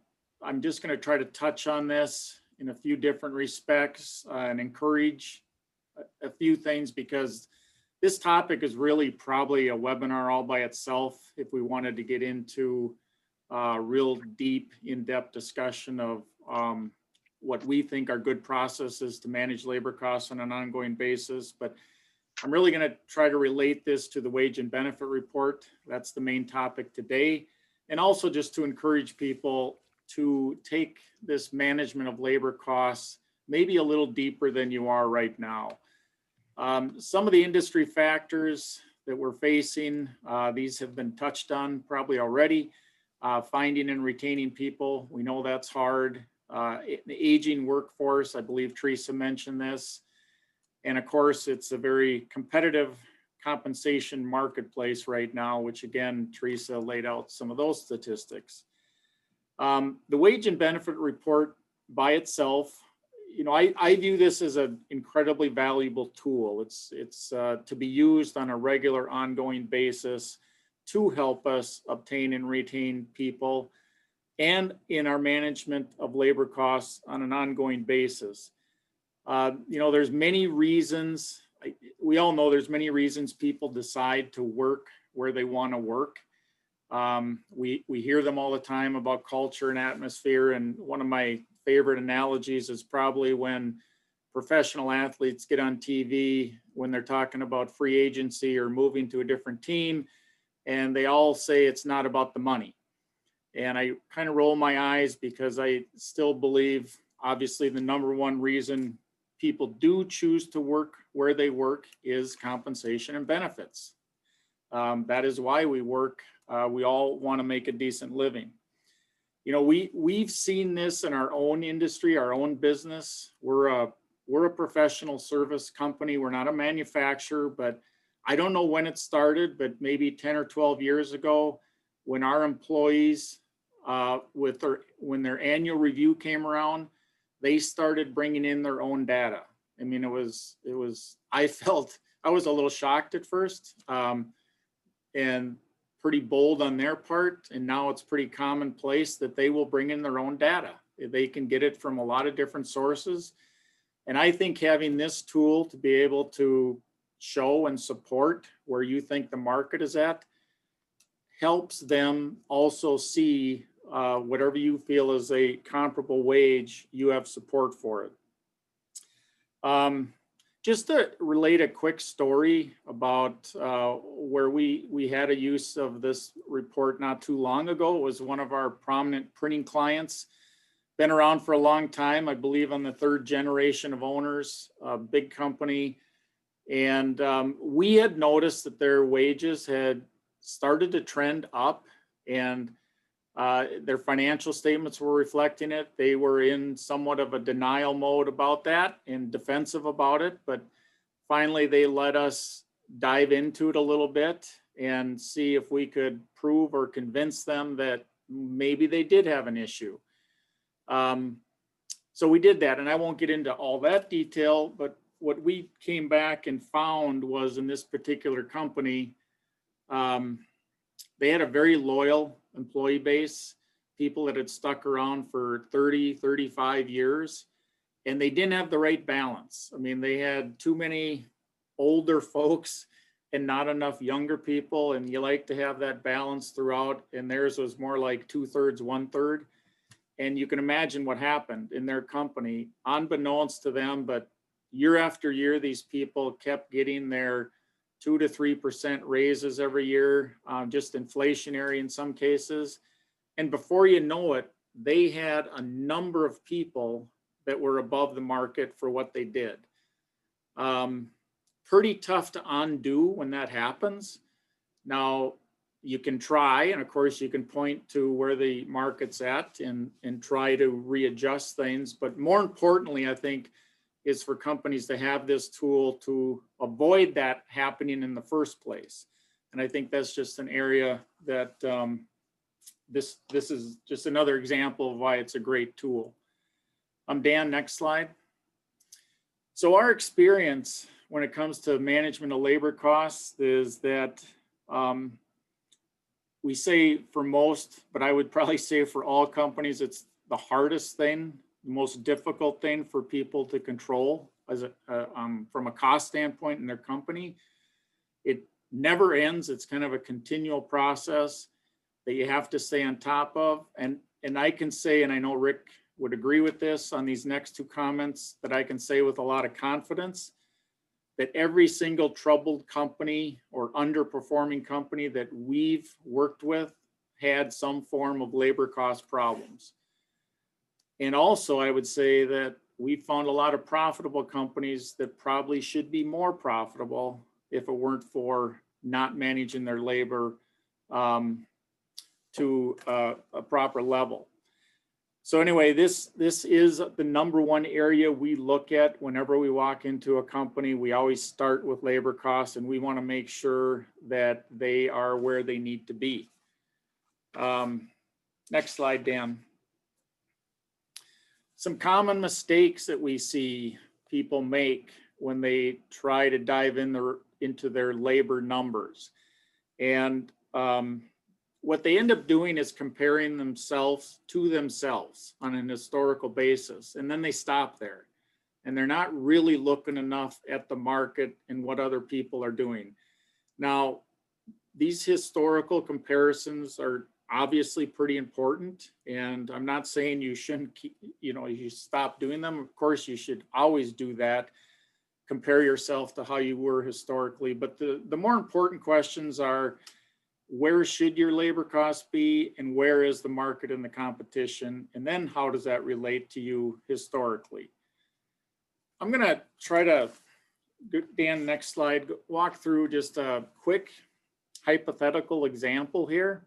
just going to try to touch on this in a few different respects and encourage a few things, because this topic is really probably a webinar all by itself if we wanted to get into a real deep, in-depth discussion of what we think are good processes to manage labor costs on an ongoing basis. But I'm really going to try to relate this to the wage and benefit report. That's the main topic today. And also just to encourage people to take this management of labor costs maybe a little deeper than you are right now. Some of the industry factors that we're facing, these have been touched on probably already. Finding and retaining people, we know that's hard. The aging workforce, I believe Teresa mentioned this. And of course, it's a very competitive compensation marketplace right now, which again, Teresa laid out some of those statistics. The wage and benefit report by itself, I view this as an incredibly valuable tool. It's to be used on a regular, ongoing basis to help us obtain and retain people, and in our management of labor costs on an ongoing basis. There's many reasons, we all know there's many reasons people decide to work where they want to work. We hear them all the time about culture and atmosphere, and one of my favorite analogies is probably when professional athletes get on TV when they're talking about free agency or moving to a different team, and they all say it's not about the money. And I kind of roll my eyes, because I still believe, obviously, the number one reason people do choose to work where they work is compensation and benefits. That is why we work. We all want to make a decent living. We've seen this in our own industry, our own business. We're a professional service company. We're not a manufacturer, but I don't know when it started, but maybe 10 or 12 years ago, when our employees, when their annual review came around, they started bringing in their own data. I mean, I was a little shocked at first, and pretty bold on their part. And now it's pretty commonplace that they will bring in their own data. They can get it from a lot of different sources. And I think having this tool to be able to show and support where you think the market is at helps them also see whatever you feel is a comparable wage, you have support for it. Just to relate a quick story about where we had a use of this report not too long ago. It was one of our prominent printing clients, been around for a long time, I believe on the third generation of owners, a big company. And we had noticed that their wages had started to trend up, and their financial statements were reflecting it. They were in somewhat of a denial mode about that and defensive about it. But finally, they let us dive into it a little bit and see if we could prove or convince them that maybe they did have an issue. So we did that, and I won't get into all that detail, but what we came back and found was in this particular company, they had a very loyal employee base, people that had stuck around for 30, 35 years, and they didn't have the right balance. I mean, they had too many older folks and not enough younger people, and you like to have that balance throughout, and theirs was more like 2/3, 1/3. And you can imagine what happened in their company, unbeknownst to them, but year after year, these people kept getting their 2 to 3% raises every year, just inflationary in some cases. And before you know it, they had a number of people that were above the market for what they did. Pretty tough to undo when that happens. Now, you can try, and of course you can point to where the market's at and try to readjust things. But more importantly, I think, is for companies to have this tool to avoid that happening in the first place. And I think that's just an area that this is just another example of why it's a great tool. Dan, next slide. So our experience when it comes to management of labor costs is that we say for most, but I would probably say for all companies, it's the hardest thing, the most difficult thing for people to control as from a cost standpoint in their company. It never ends. It's kind of a continual process that you have to stay on top of. And I can say, and I know Rick would agree with this on these next two comments, that I can say with a lot of confidence that every single troubled company or underperforming company that we've worked with had some form of labor cost problems. And also, I would say that we found a lot of profitable companies that probably should be more profitable if it weren't for not managing their labor to a proper level. So anyway, this is the number one area we look at whenever we walk into a company. We always start with labor costs, and we want to make sure that they are where they need to be. Next slide, Dan. Some common mistakes that we see people make when they try to dive into their labor numbers. And what they end up doing is comparing themselves to themselves on an historical basis. And then they stop there. And they're not really looking enough at the market and what other people are doing. Now, these historical comparisons are obviously pretty important. And I'm not saying you shouldn't keep, you stop doing them. Of course, you should always do that. Compare yourself to how you were historically. But the more important questions are, where should your labor costs be, and where is the market and the competition? And then how does that relate to you historically? I'm going to try to, Dan, next slide, walk through just a quick hypothetical example here.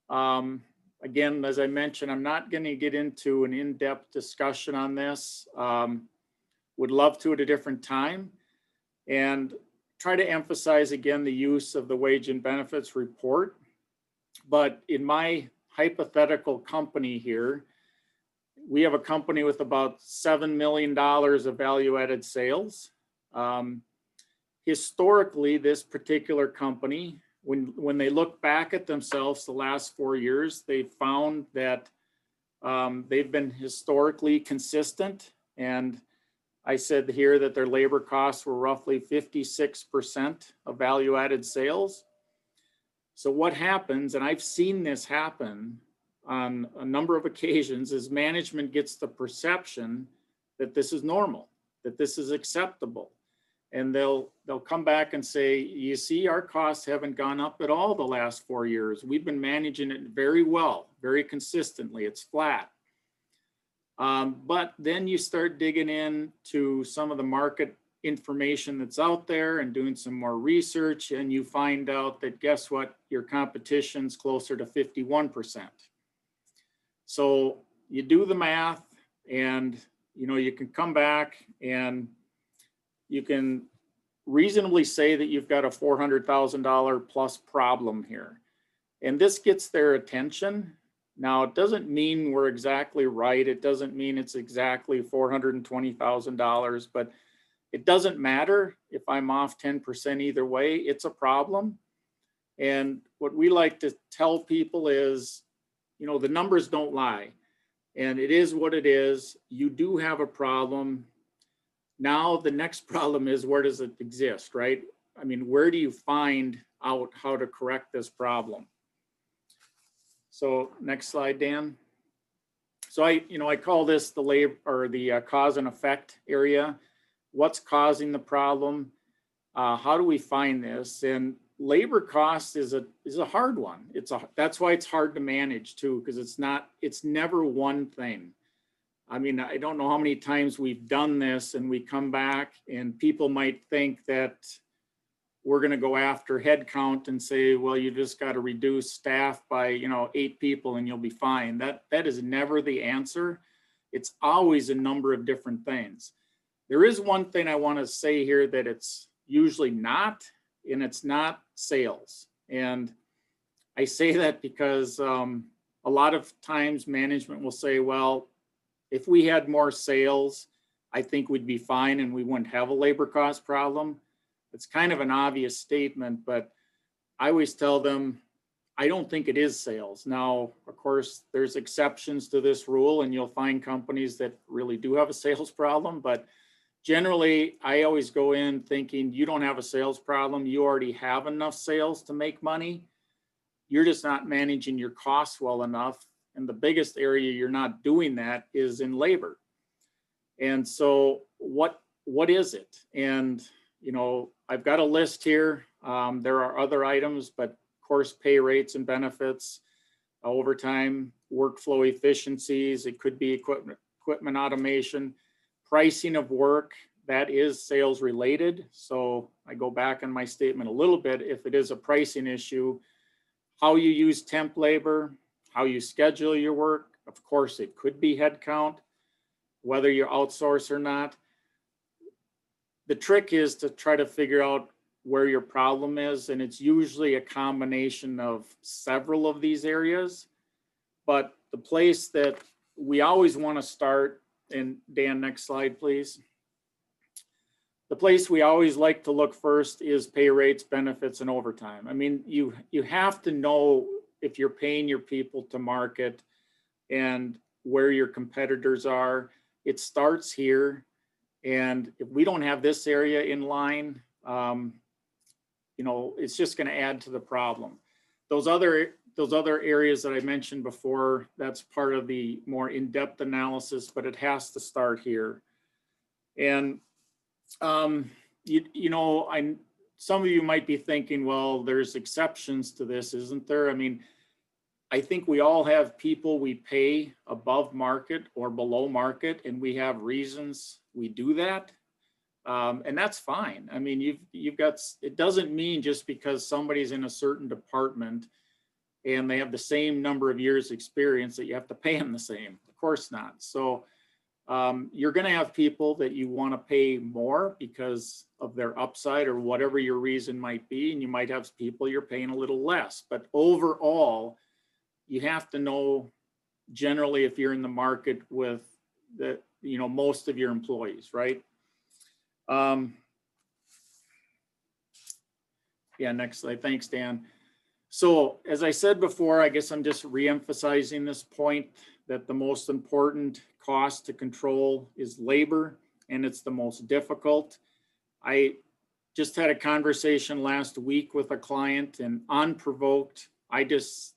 Again, as I mentioned, I'm not going to get into an in-depth discussion on this. Would love to at a different time. And try to emphasize again the use of the wage and benefits report. But in my hypothetical company here, we have a company with about $7 million of value-added sales. Historically, this particular company, when they look back at themselves the last 4 years, they found that they've been historically consistent. And I said here that their labor costs were roughly 56% of value-added sales. So what happens, and I've seen this happen on a number of occasions, is management gets the perception that this is normal, that this is acceptable. And they'll come back and say, you see, our costs haven't gone up at all the last 4 years. We've been managing it very well, very consistently. It's flat. But then you start digging into some of the market information that's out there and doing some more research, and you find out that, guess what, your competition's closer to 51%. So you do the math, and you can come back and you can reasonably say that you've got a $400,000 plus problem here. And this gets their attention. Now, it doesn't mean we're exactly right. It doesn't mean it's exactly $420,000, but it doesn't matter if I'm off 10% either way. It's a problem. And what we like to tell people is, the numbers don't lie. And it is what it is. You do have a problem. Now, the next problem is, where does it exist, right? I mean, where do you find out how to correct this problem? So next slide, Dan. So I call this the labor, or the cause and effect area. What's causing the problem? How do we find this? And labor cost is a hard one. That's why it's hard to manage too, because it's never one thing. I mean, I don't know how many times we've done this and we come back and people might think that we're going to go after head count and say, well, you just got to reduce staff by, 8 people and you'll be fine. That is never the answer. It's always a number of different things. There is one thing I want to say here that it's usually not, and it's not sales. And I say that because a lot of times management will say, well, if we had more sales, I think we'd be fine and we wouldn't have a labor cost problem. It's kind of an obvious statement, but I always tell them, I don't think it is sales. Now, of course, there's exceptions to this rule, and you'll find companies that really do have a sales problem, but generally, I always go in thinking, you don't have a sales problem. You already have enough sales to make money. You're just not managing your costs well enough. And the biggest area you're not doing that is in labor. And so what is it? And, I've got a list here. There are other items, but of course, pay rates and benefits, overtime, workflow efficiencies. It could be equipment automation, pricing of work. That is sales related. So I go back in my statement a little bit. If it is a pricing issue, how you use temp labor, how you schedule your work. Of course, it could be headcount, whether you outsource or not. The trick is to try to figure out where your problem is, and it's usually a combination of several of these areas. But the place that we always want to start, and Dan, next slide, please. The place we always like to look first is pay rates, benefits, and overtime. I mean, you have to know if you're paying your people to market and where your competitors are. It starts here. And if we don't have this area in line, it's just going to add to the problem. Those other areas that I mentioned before, that's part of the more in-depth analysis, but it has to start here. And some of you might be thinking, well, there's exceptions to this, isn't there? I mean, I think we all have people we pay above market or below market, and we have reasons we do that. And that's fine. I mean, you've got, it doesn't mean just because somebody's in a certain department and they have the same number of years experience that you have to pay them the same. Of course not. So you're going to have people that you want to pay more because of their upside or whatever your reason might be. And you might have people you're paying a little less, but overall, you have to know generally if you're in the market with the, most of your employees, right? Yeah, next slide. Thanks, Dan. So as I said before, I guess I'm just reemphasizing this point that the most important cost to control is labor, and it's the most difficult. I just had a conversation last week with a client, and unprovoked, I just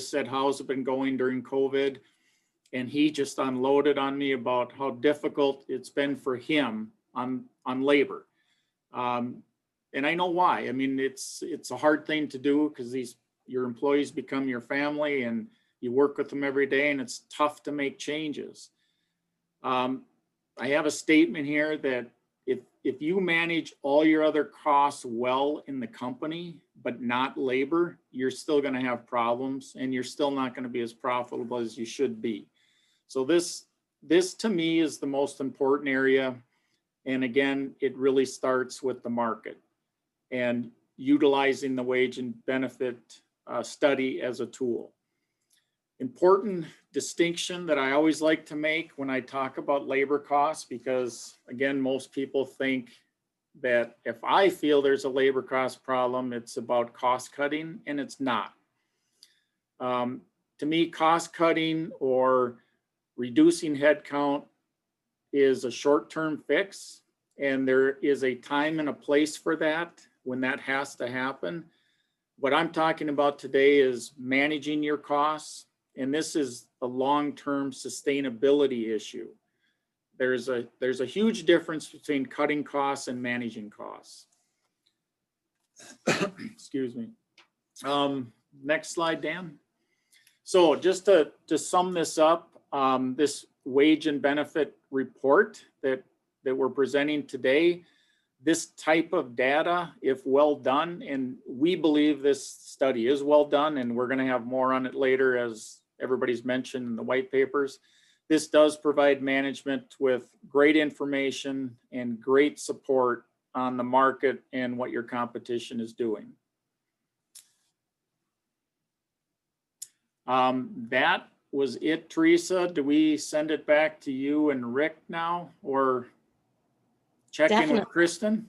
said, how's it been going during COVID? And he just unloaded on me about how difficult it's been for him on labor. And I know why. I mean, it's a hard thing to do because your employees become your family and you work with them every day, and it's tough to make changes. I have a statement here that if you manage all your other costs well in the company, but not labor, you're still going to have problems and you're still not going to be as profitable as you should be. So this to me is the most important area. And again, it really starts with the market and utilizing the wage and benefit study as a tool. Important distinction that I always like to make when I talk about labor costs, because again, most people think that if I feel there's a labor cost problem, it's about cost cutting, and it's not. To me, cost cutting or reducing headcount is a short-term fix, and there is a time and a place for that when that has to happen. What I'm talking about today is managing your costs, and this is a long-term sustainability issue. There's a huge difference between cutting costs and managing costs. Excuse me. Next slide, Dan. So just to sum this up, this wage and benefit report that we're presenting today, this type of data, if well done, and we believe this study is well done, and we're going to have more on it later, as everybody's mentioned in the white papers. This does provide management with great information and great support on the market and what your competition is doing. That was it, Teresa. Do we send it back to you and Rick now, or check in with Kristen?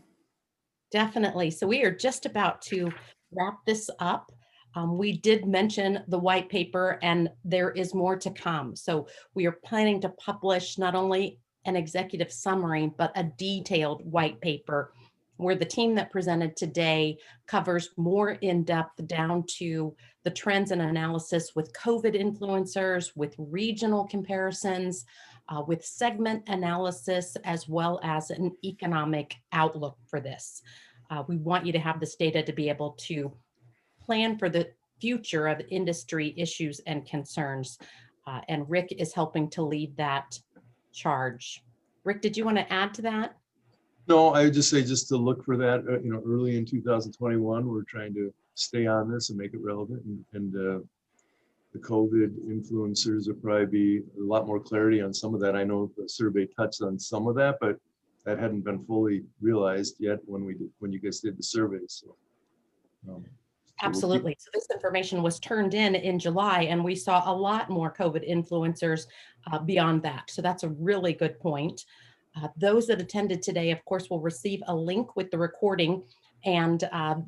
Definitely. So we are just about to wrap this up. We did mention the white paper, and there is more to come. So we are planning to publish not only an executive summary, but a detailed white paper where the team that presented today covers more in depth down to the trends and analysis with COVID influencers, with regional comparisons, with segment analysis, as well as an economic outlook for this. We want you to have this data to be able to plan for the future of industry issues and concerns. And Rick is helping to lead that charge. Rick, did you want to add to that? No, I would just say just to look for that, early in 2021, we're trying to stay on this and make it relevant. And the COVID influencers will probably be a lot more clarity on some of that. I know the survey touched on some of that, but that hadn't been fully realized yet when you guys did the survey. So. Absolutely. So this information was turned in July, and we saw a lot more COVID influencers beyond that. So that's a really good point. Those that attended today, of course, will receive a link with the recording and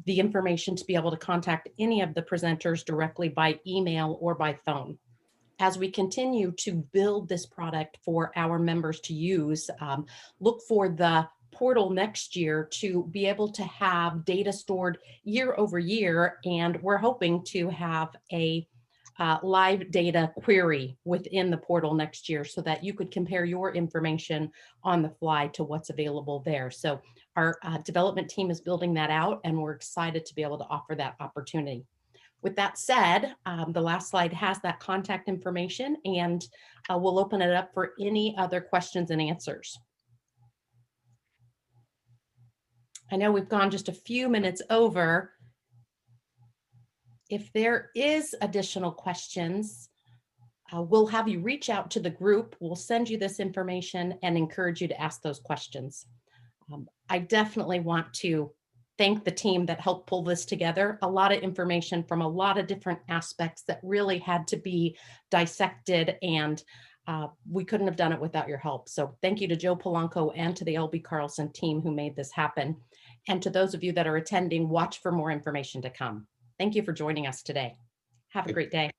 the information to be able to contact any of the presenters directly by email or by phone. As we continue to build this product for our members to use, look for the portal next year to be able to have data stored year over year. And we're hoping to have a live data query within the portal next year so that you could compare your information on the fly to what's available there. So our development team is building that out, and we're excited to be able to offer that opportunity. With that said, the last slide has that contact information, and we'll open it up for any other questions and answers. I know we've gone just a few minutes over. If there is additional questions, we'll have you reach out to the group. We'll send you this information and encourage you to ask those questions. I definitely want to thank the team that helped pull this together. A lot of information from a lot of different aspects that really had to be dissected, and we couldn't have done it without your help. So thank you to Joe Polanco and to the LB Carlson team who made this happen. And to those of you that are attending, watch for more information to come. Thank you for joining us today. Have a great day.